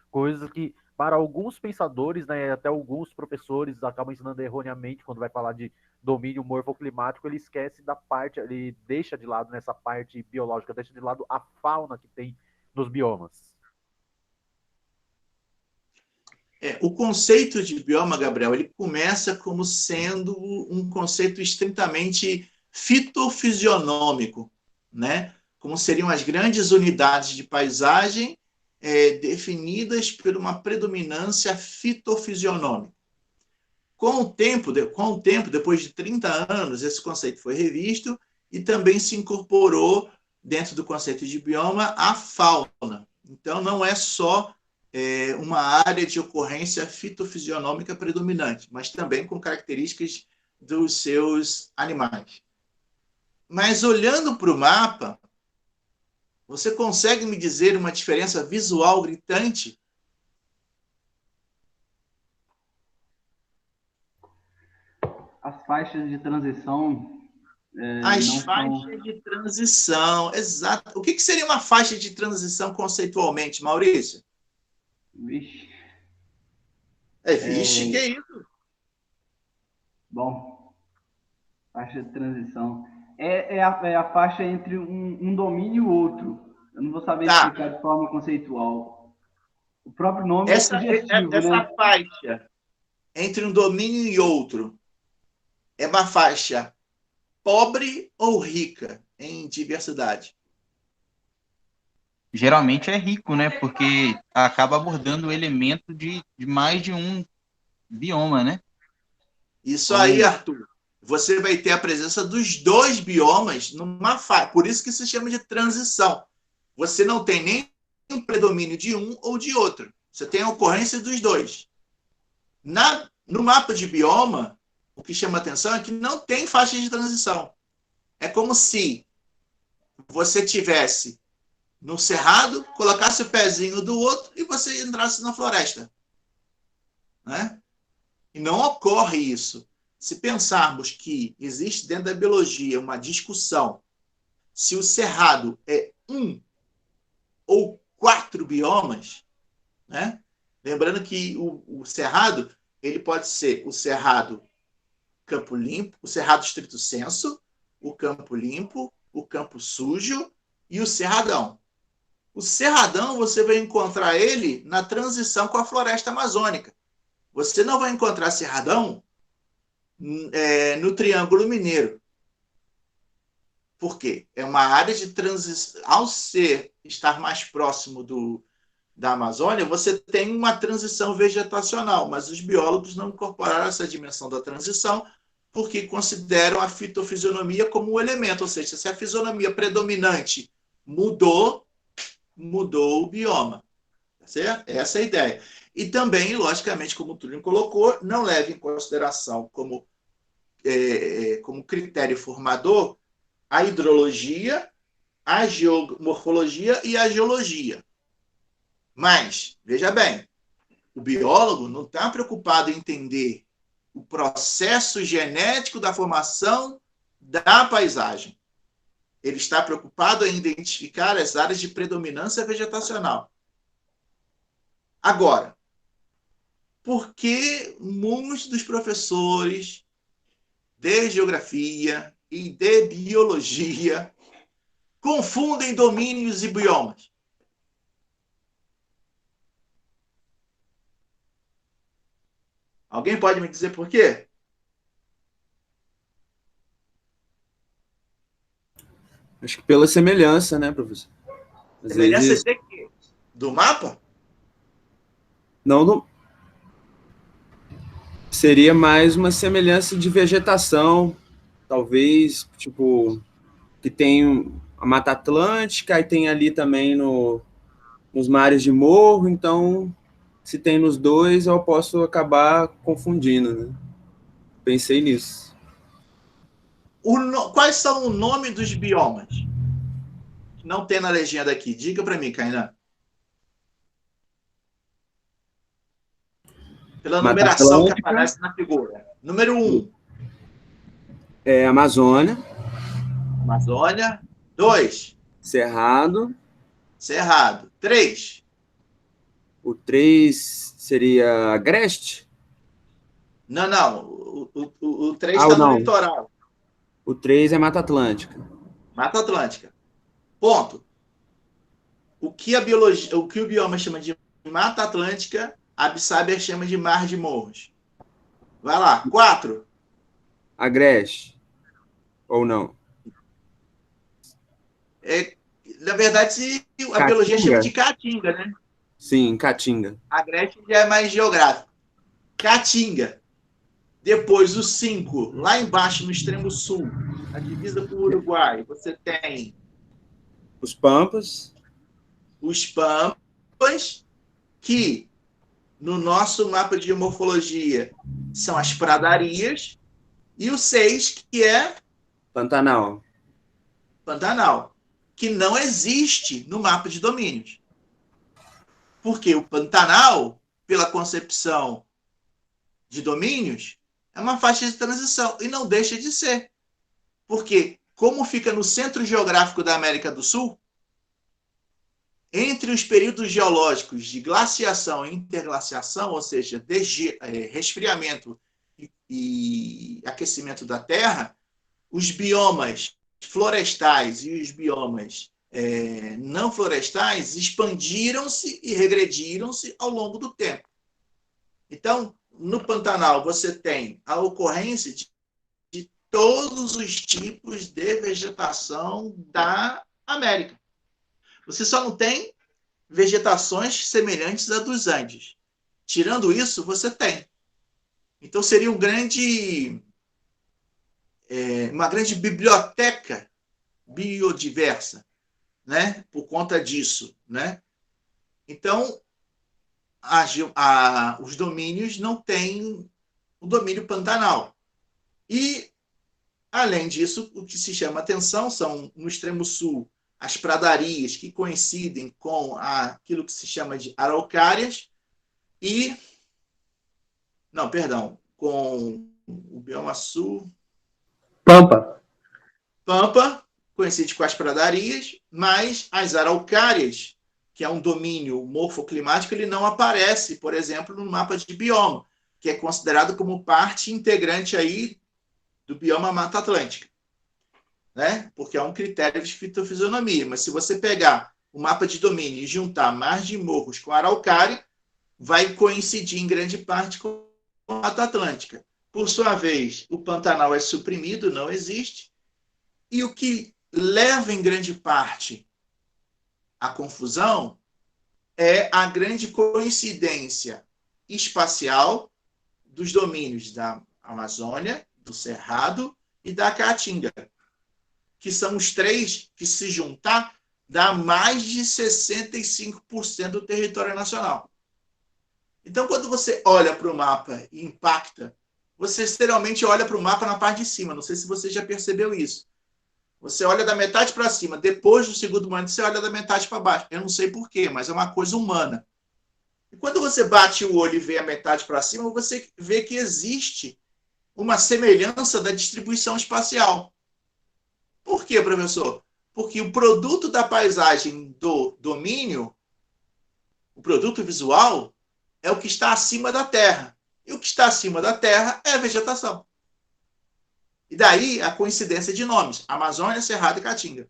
coisas que, para alguns pensadores, né, até alguns professores acabam ensinando erroneamente quando vai falar de domínio morfoclimático, ele esquece da parte, ele deixa de lado nessa parte biológica, deixa de lado a fauna que tem nos biomas. O conceito de bioma, Gabriel, ele começa como sendo um conceito estritamente fitofisionômico, né? Como seriam as grandes unidades de paisagem definidas por uma predominância fitofisionômica. Com o tempo, depois de 30 anos, esse conceito foi revisto e também se incorporou dentro do conceito de bioma a fauna. Então, não é só uma área de ocorrência fitofisionômica predominante, mas também com características dos seus animais. Mas olhando para o mapa, você consegue me dizer uma diferença visual gritante? As faixas de transição As faixas de transição, exato. O que seria uma faixa de transição conceitualmente, Maurício? Vixe. Vixe, que é isso? Bom, faixa de transição. É a faixa entre um domínio e outro. Eu não vou saber explicar de forma conceitual. O próprio nome é sugestivo, né? Essa faixa entre um domínio e outro é uma faixa pobre ou rica em diversidade? Geralmente é rico, né? Porque acaba abordando o elemento de mais de um bioma, né? Isso aí, Arthur. Você vai ter a presença dos dois biomas numa faixa. Por isso que se chama de transição. Você não tem nem um predomínio de um ou de outro. Você tem a ocorrência dos dois. No mapa de bioma, o que chama atenção é que não tem faixa de transição. É como se você tivesse no cerrado, colocasse o pezinho do outro e você entrasse na floresta. Né? E não ocorre isso. Se pensarmos que existe dentro da biologia uma discussão se o cerrado é um ou 4 biomas, né? Lembrando que o cerrado ele pode ser o cerrado Campo Limpo, o Cerrado Estrito Senso, o Campo Limpo, o Campo Sujo e o Cerradão. O Cerradão, você vai encontrar ele na transição com a floresta amazônica. Você não vai encontrar Cerradão no Triângulo Mineiro. Por quê? É uma área de transição. Ao estar mais próximo da Amazônia, você tem uma transição vegetacional, mas os biólogos não incorporaram essa dimensão da transição porque consideram a fitofisionomia como um elemento, ou seja, se a fisionomia predominante mudou o bioma. Tá certo? Essa é a ideia. E também, logicamente, como o Túlio colocou, não leva em consideração como critério formador a hidrologia, a geomorfologia e a geologia. Mas, veja bem, o biólogo não está preocupado em entender o processo genético da formação da paisagem. Ele está preocupado em identificar as áreas de predominância vegetacional. Agora, por que muitos dos professores de geografia e de biologia confundem domínios e biomas? Alguém pode me dizer por quê? Acho que pela semelhança, né, professor? Às Semelhança vezes... de quê? Do mapa? Não. Seria mais uma semelhança de vegetação, talvez, tipo, que tem a Mata Atlântica, e tem ali também nos mares de morro, então, se tem nos dois, eu posso acabar confundindo, né? Pensei nisso. Quais são o nome dos biomas? Não tem na legenda aqui. Diga para mim, Kainan. Pela numeração que aparece na figura. Número 1. Amazônia. Amazônia. 2. Cerrado. 3. O 3 seria Agreste? Não. O 3 está no litoral. O 3 é Mata Atlântica. Mata Atlântica. Ponto. O que o bioma chama de Mata Atlântica, a Absábia chama de Mar de Morros. Vai lá. 4. Agreste. Ou não? Na verdade, a biologia chama de Caatinga, né? Sim, Caatinga. Agreste já é mais geográfico. Caatinga. Depois, o 5, lá embaixo, no extremo sul, a divisa com o Uruguai, você tem os Pampas. Os Pampas, que no nosso mapa de geomorfologia são as pradarias, e o 6, que é Pantanal, que não existe no mapa de domínios. Porque o Pantanal, pela concepção de domínios, é uma faixa de transição, e não deixa de ser. Porque, como fica no centro geográfico da América do Sul, entre os períodos geológicos de glaciação e interglaciação, ou seja, resfriamento e aquecimento da Terra, os biomas florestais e os biomas não florestais expandiram-se e regrediram-se ao longo do tempo. Então, no Pantanal, você tem a ocorrência de todos os tipos de vegetação da América. Você só não tem vegetações semelhantes à dos Andes. Tirando isso, você tem. Então, seria uma grande biblioteca biodiversa, né? Por conta disso, né? Então, os domínios não têm o domínio pantanal. E, além disso, o que se chama atenção são, no extremo sul, as pradarias que coincidem com aquilo que se chama de araucárias com o bioma sul. Pampa, coincide com as pradarias, mas as araucárias, que é um domínio morfoclimático, ele não aparece, por exemplo, no mapa de bioma, que é considerado como parte integrante aí do bioma Mata Atlântica, né? Porque é um critério de fitofisionomia. Mas se você pegar o mapa de domínio e juntar Mar de Morros com Araucária, vai coincidir em grande parte com a Mata Atlântica. Por sua vez, o Pantanal é suprimido, não existe. E o que leva em grande parte à confusão é a grande coincidência espacial dos domínios da Amazônia, do Cerrado e da Caatinga, que são os três que, se juntar, dá mais de 65% do território nacional. Então, quando você olha para o mapa e impacta, você geralmente olha para o mapa na parte de cima. Não sei se você já percebeu isso. Você olha da metade para cima. Depois do segundo momento, você olha da metade para baixo. Eu não sei porquê, mas é uma coisa humana. E quando você bate o olho e vê a metade para cima, você vê que existe uma semelhança da distribuição espacial. Por quê, professor? Porque o produto da paisagem do domínio, o produto visual, é o que está acima da Terra. E o que está acima da Terra é a vegetação. E daí a coincidência de nomes: Amazônia, Cerrado e Caatinga.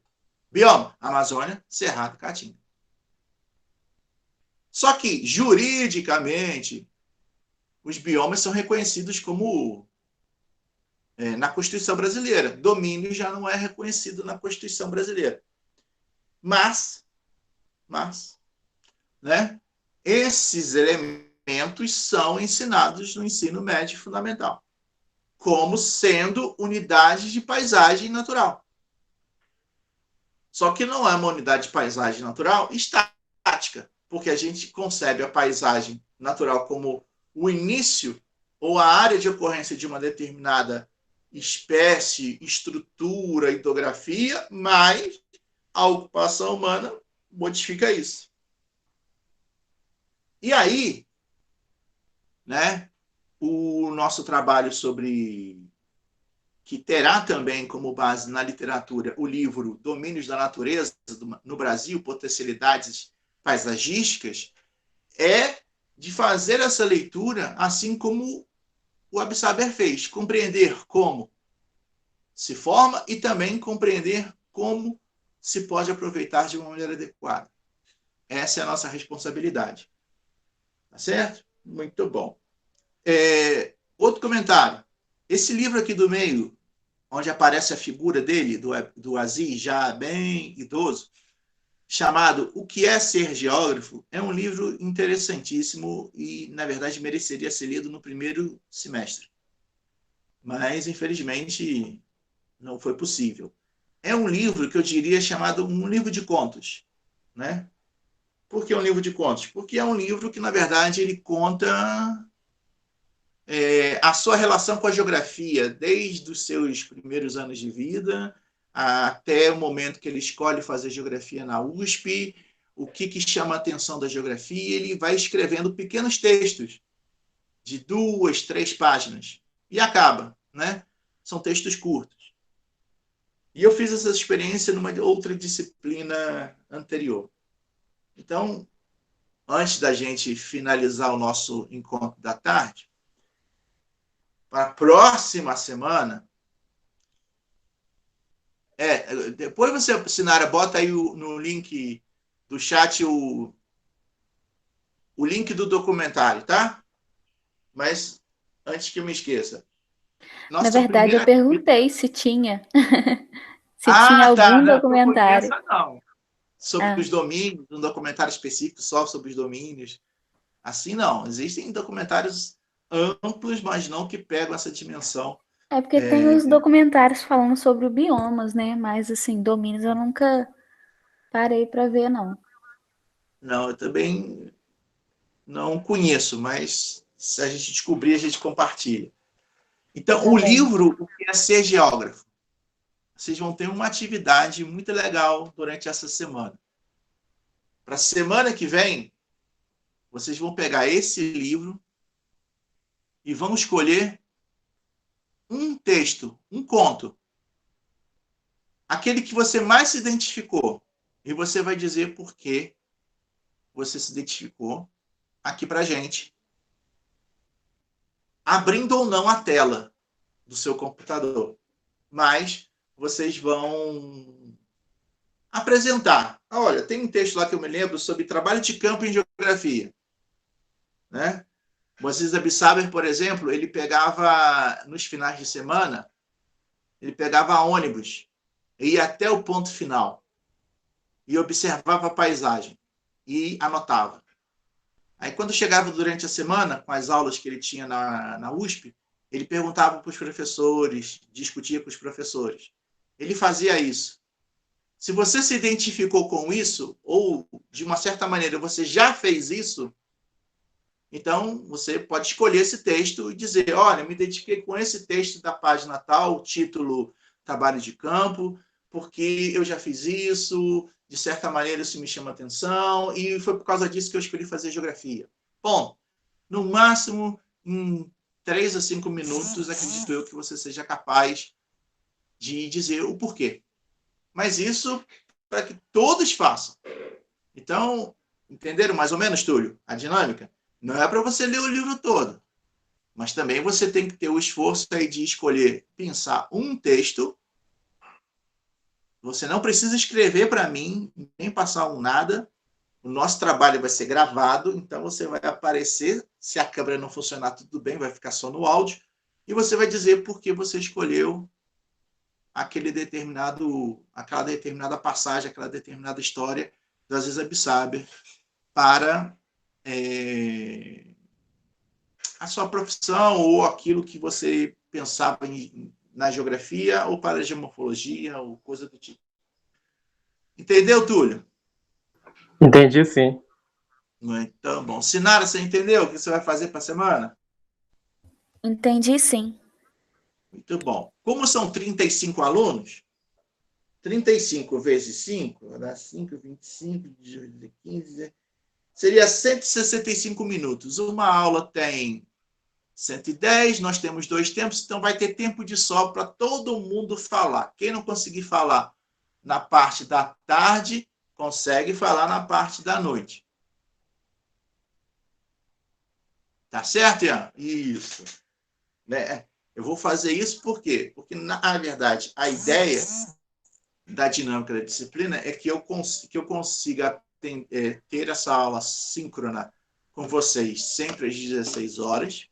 Bioma: Amazônia, Cerrado e Caatinga. Só que, juridicamente, os biomas são reconhecidos como, na Constituição brasileira. Domínio já não é reconhecido na Constituição brasileira. Mas, né, esses elementos são ensinados no ensino médio fundamental, como sendo unidades de paisagem natural. Só que não é uma unidade de paisagem natural estática, porque a gente concebe a paisagem natural como o início ou a área de ocorrência de uma determinada espécie, estrutura, hidrografia, mas a ocupação humana modifica isso. E aí, né, o nosso trabalho que terá também como base na literatura o livro Domínios da Natureza no Brasil, Potencialidades Paisagísticas, é de fazer essa leitura assim como o Absaber fez, compreender como se forma e também compreender como se pode aproveitar de uma maneira adequada. Essa é a nossa responsabilidade. Tá certo? Muito bom. Outro comentário. Esse livro aqui do meio, onde aparece a figura dele, do Aziz, já bem idoso, chamado O que é Ser Geógrafo, é um livro interessantíssimo e, na verdade, mereceria ser lido no primeiro semestre. Mas, infelizmente, não foi possível. É um livro que eu diria chamado um livro de contos, né? Por que um livro de contos? Porque é um livro que, na verdade, ele conta a sua relação com a geografia, desde os seus primeiros anos de vida até o momento que ele escolhe fazer geografia na USP, o que chama a atenção da geografia. Ele vai escrevendo pequenos textos de 2, 3 páginas e acaba, né? São textos curtos. E eu fiz essa experiência numa outra disciplina anterior. Então, antes da gente finalizar o nosso encontro da tarde, para a próxima semana, depois você, Sinara, bota aí no link do chat o link do documentário, tá? Mas, antes que eu me esqueça. Na verdade, eu perguntei se tinha. Se tinha algum documentário. Não. Sobre os domínios, um documentário específico só sobre os domínios. Assim, não. Existem documentários amplos, mas não que pegam essa dimensão. É porque tem os documentários falando sobre biomas, né? Mas, assim, domínios eu nunca parei para ver, não. Não, eu também não conheço, mas se a gente descobrir, a gente compartilha. Então, o livro, O que é Ser Geógrafo? Vocês vão ter uma atividade muito legal durante essa semana. Para a semana que vem, vocês vão pegar esse livro e vão escolher um texto, um conto, aquele que você mais se identificou, e você vai dizer por que você se identificou aqui para a gente, abrindo ou não a tela. do seu computador. Mas vocês vão apresentar. Olha, tem um texto lá que eu me lembro sobre trabalho de campo em geografia. Né? Moisés Abissaber, por exemplo, ele pegava, nos finais de semana, ele pegava ônibus, ia até o ponto final e observava a paisagem e anotava. Aí, quando chegava durante a semana, com as aulas que ele tinha na USP, ele perguntava para os professores, discutia com os professores. Ele fazia isso. Se você se identificou com isso, ou, de uma certa maneira, você já fez isso, então você pode escolher esse texto e dizer, olha, eu me identifiquei com esse texto da página tal, título Trabalho de Campo, porque eu já fiz isso, de certa maneira isso me chama atenção, e foi por causa disso que eu escolhi fazer geografia. Bom, no máximo, em 3 a 5 minutos, acredito eu que você seja capaz de dizer o porquê. Mas isso para que todos façam. Então, entenderam mais ou menos, Túlio, a dinâmica? Não é para você ler o livro todo, mas também você tem que ter o esforço aí de escolher, pensar um texto. Você não precisa escrever para mim, nem passar um nada. O nosso trabalho vai ser gravado, então você vai aparecer. Se a câmera não funcionar, tudo bem, vai ficar só no áudio. E você vai dizer por que você escolheu aquela determinada passagem, aquela determinada história do Aziz Abissaber para a sua profissão ou aquilo que você pensava na geografia ou para a geomorfologia ou coisa do tipo. Entendeu, Túlio? Entendi, sim. Então, bom. Sinara, você entendeu o que você vai fazer para a semana? Entendi, sim. Muito bom. Como são 35 alunos, 35 vezes 5, dá 5, 25, 15, seria 165 minutos. Uma aula tem 110, nós temos 2 tempos, então vai ter tempo de sobra para todo mundo falar. Quem não conseguir falar na parte da tarde, consegue falar na parte da noite. Tá certo, Ian? Isso. Né? Eu vou fazer isso por quê? Porque, na verdade, a ideia da dinâmica da disciplina é que eu consiga ter essa aula síncrona com vocês sempre às 16 horas,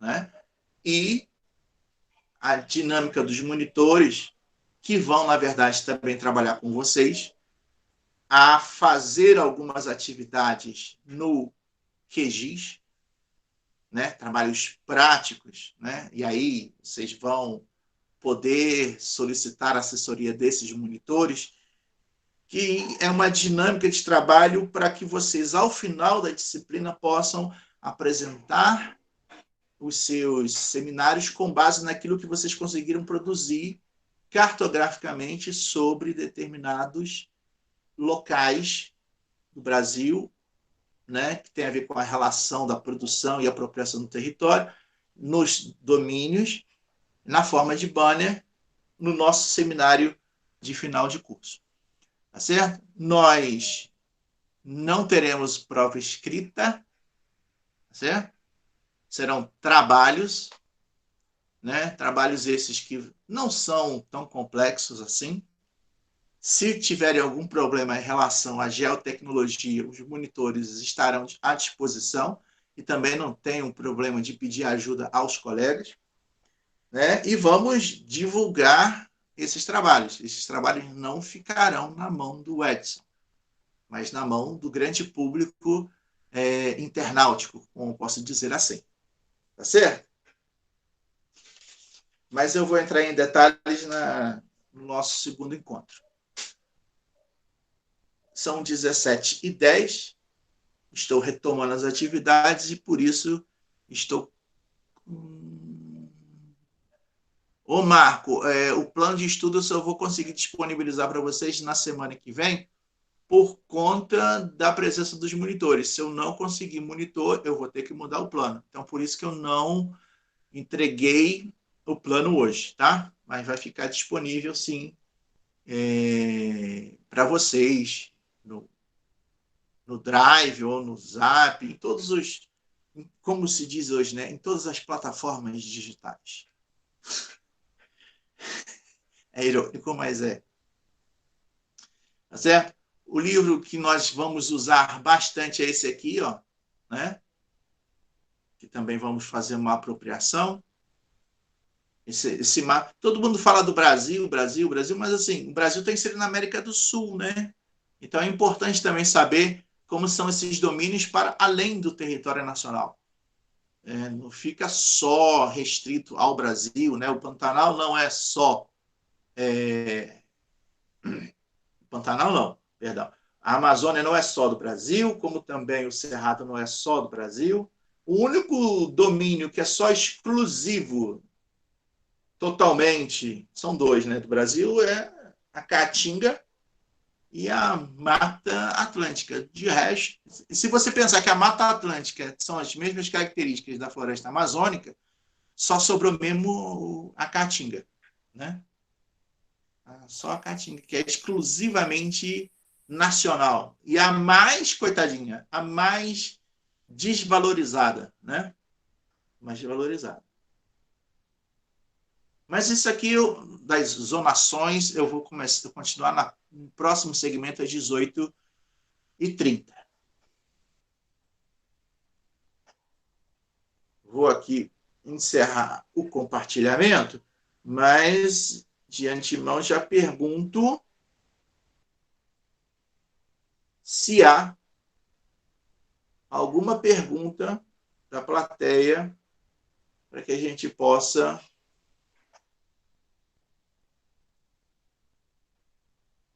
né? E a dinâmica dos monitores, que vão, na verdade, também trabalhar com vocês, a fazer algumas atividades no QGIS, né? Trabalhos práticos, né? E aí vocês vão poder solicitar a assessoria desses monitores, que é uma dinâmica de trabalho para que vocês, ao final da disciplina, possam apresentar os seus seminários com base naquilo que vocês conseguiram produzir cartograficamente sobre determinados locais do Brasil, né, que tem a ver com a relação da produção e apropriação do território, nos domínios, na forma de banner, no nosso seminário de final de curso. Tá certo? Nós não teremos prova escrita, tá certo? Serão trabalhos, né? Trabalhos esses que não são tão complexos assim. Se tiverem algum problema em relação à geotecnologia, os monitores estarão à disposição e também não tem um problema de pedir ajuda aos colegas, né? E vamos divulgar esses trabalhos. Esses trabalhos não ficarão na mão do Edson, mas na mão do grande público internautico, como posso dizer assim. Tá certo? Mas eu vou entrar em detalhes no nosso segundo encontro. São 17h10, estou retomando as atividades e, por isso, estou... Ô, Marco, o plano de estudo eu só vou conseguir disponibilizar para vocês na semana que vem por conta da presença dos monitores. Se eu não conseguir monitor, eu vou ter que mudar o plano. Então, por isso que eu não entreguei o plano hoje, tá? Mas vai ficar disponível, sim, para vocês no Drive ou no Zap, em todos os como se diz hoje, né, em todas as plataformas digitais. É irônico, mas é. Tá certo? O livro que nós vamos usar bastante é esse aqui, ó, né? Que também vamos fazer uma apropriação. Todo mundo fala do Brasil, Brasil, Brasil, mas assim, o Brasil está inserido na América do Sul, né? Então é importante também saber como são esses domínios para além do território nacional. Não fica só restrito ao Brasil, né? O Pantanal não é só... Pantanal não, perdão. A Amazônia não é só do Brasil, como também o Cerrado não é só do Brasil. O único domínio que é só exclusivo, totalmente, são dois, né, do Brasil, é a Caatinga e a Mata Atlântica. De resto, se você pensar que a Mata Atlântica são as mesmas características da floresta amazônica, só sobrou mesmo a Caatinga, né? Só a Caatinga, que é exclusivamente nacional. E a mais, coitadinha, a mais desvalorizada, né? Mais desvalorizada. Mas isso aqui, das zonações, eu vou continuar no próximo segmento, às 18h30. Vou aqui encerrar o compartilhamento, mas de antemão já pergunto se há alguma pergunta da plateia para que a gente possa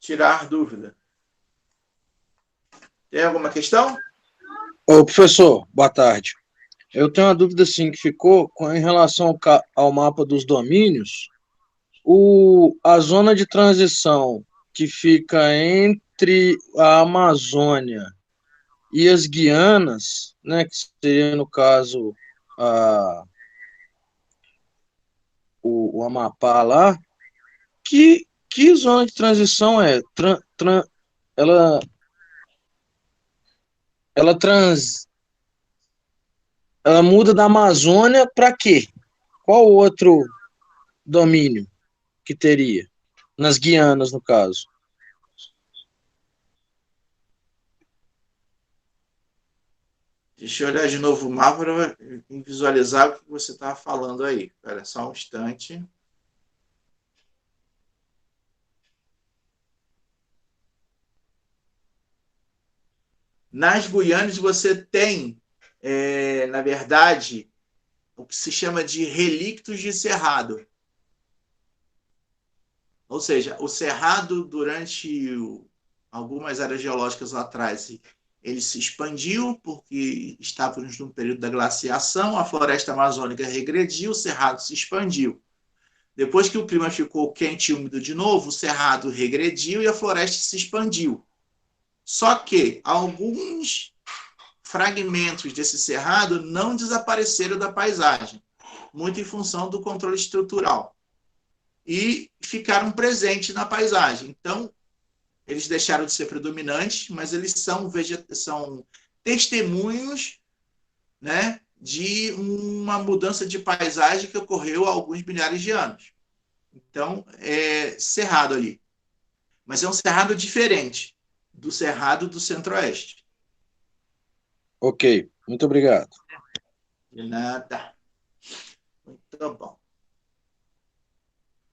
tirar dúvida. Tem alguma questão? Ô, professor, boa tarde. Eu tenho uma dúvida assim que ficou em relação ao mapa dos domínios. A zona de transição que fica entre a Amazônia e as Guianas, né, que seria, no caso, o Amapá lá, que zona de transição é? Ela muda da Amazônia para quê? Qual outro domínio que teria? Nas Guianas, no caso. Deixa eu olhar de novo o mapa para visualizar o que você estava falando aí. Espera só um instante. Nas Guianas você tem, na verdade, o que se chama de relictos de cerrado. Ou seja, o cerrado, durante algumas áreas geológicas lá atrás, ele se expandiu porque estávamos num período da glaciação, a floresta amazônica regrediu, o cerrado se expandiu. Depois que o clima ficou quente e úmido de novo, o cerrado regrediu e a floresta se expandiu. Só que alguns fragmentos desse cerrado não desapareceram da paisagem, muito em função do controle estrutural, e ficaram presentes na paisagem. Então, eles deixaram de ser predominantes, mas eles são testemunhos, né, de uma mudança de paisagem que ocorreu há alguns milhares de anos. Então, é cerrado ali. Mas é um cerrado diferente do cerrado do Centro-Oeste. Ok, muito obrigado. De nada. Muito bom.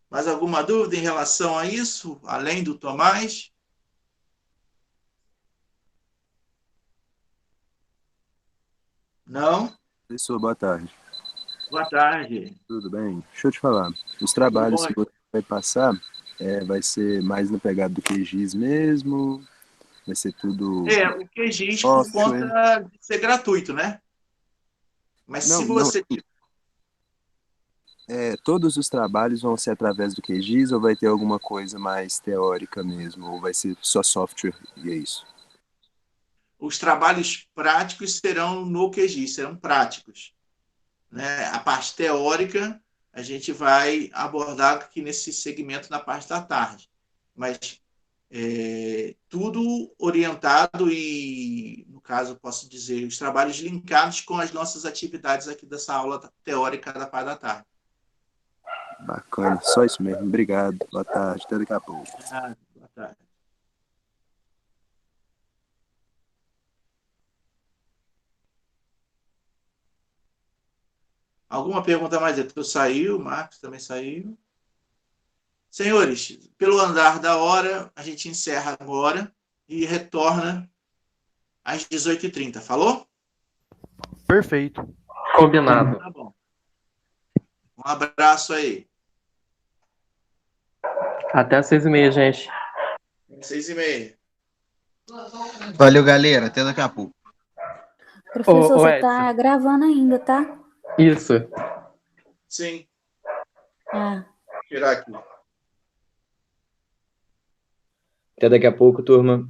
Mais alguma dúvida em relação a isso, além do Tomás? Não? Professor, boa tarde. Boa tarde. Tudo bem? Deixa eu te falar. Os trabalhos que você vai passar vai ser mais na pegada do QGIS mesmo? Vai ser tudo... O QGIS por conta de ser gratuito, né? Mas se você... todos os trabalhos vão ser através do QGIS ou vai ter alguma coisa mais teórica mesmo? Ou vai ser só software e é isso? Os trabalhos práticos serão no QGIS, serão práticos, né? A parte teórica a gente vai abordar aqui nesse segmento na parte da tarde. Mas tudo orientado e, no caso, posso dizer, os trabalhos linkados com as nossas atividades aqui dessa aula teórica da parte da tarde. Bacana, só isso mesmo. Obrigado. Boa tarde, até daqui a pouco. Boa tarde. Alguma pergunta mais? Tu saiu, o Marcos também saiu. Senhores, pelo andar da hora, a gente encerra agora e retorna às 18h30. Falou? Perfeito. Combinado. Tá bom. Um abraço aí. Até às 6h30, gente. 6h30. Valeu, galera. Até daqui a pouco. Professor, você tá gravando ainda, tá? Isso. Sim. Ah. Vou tirar aqui. Até daqui a pouco, turma.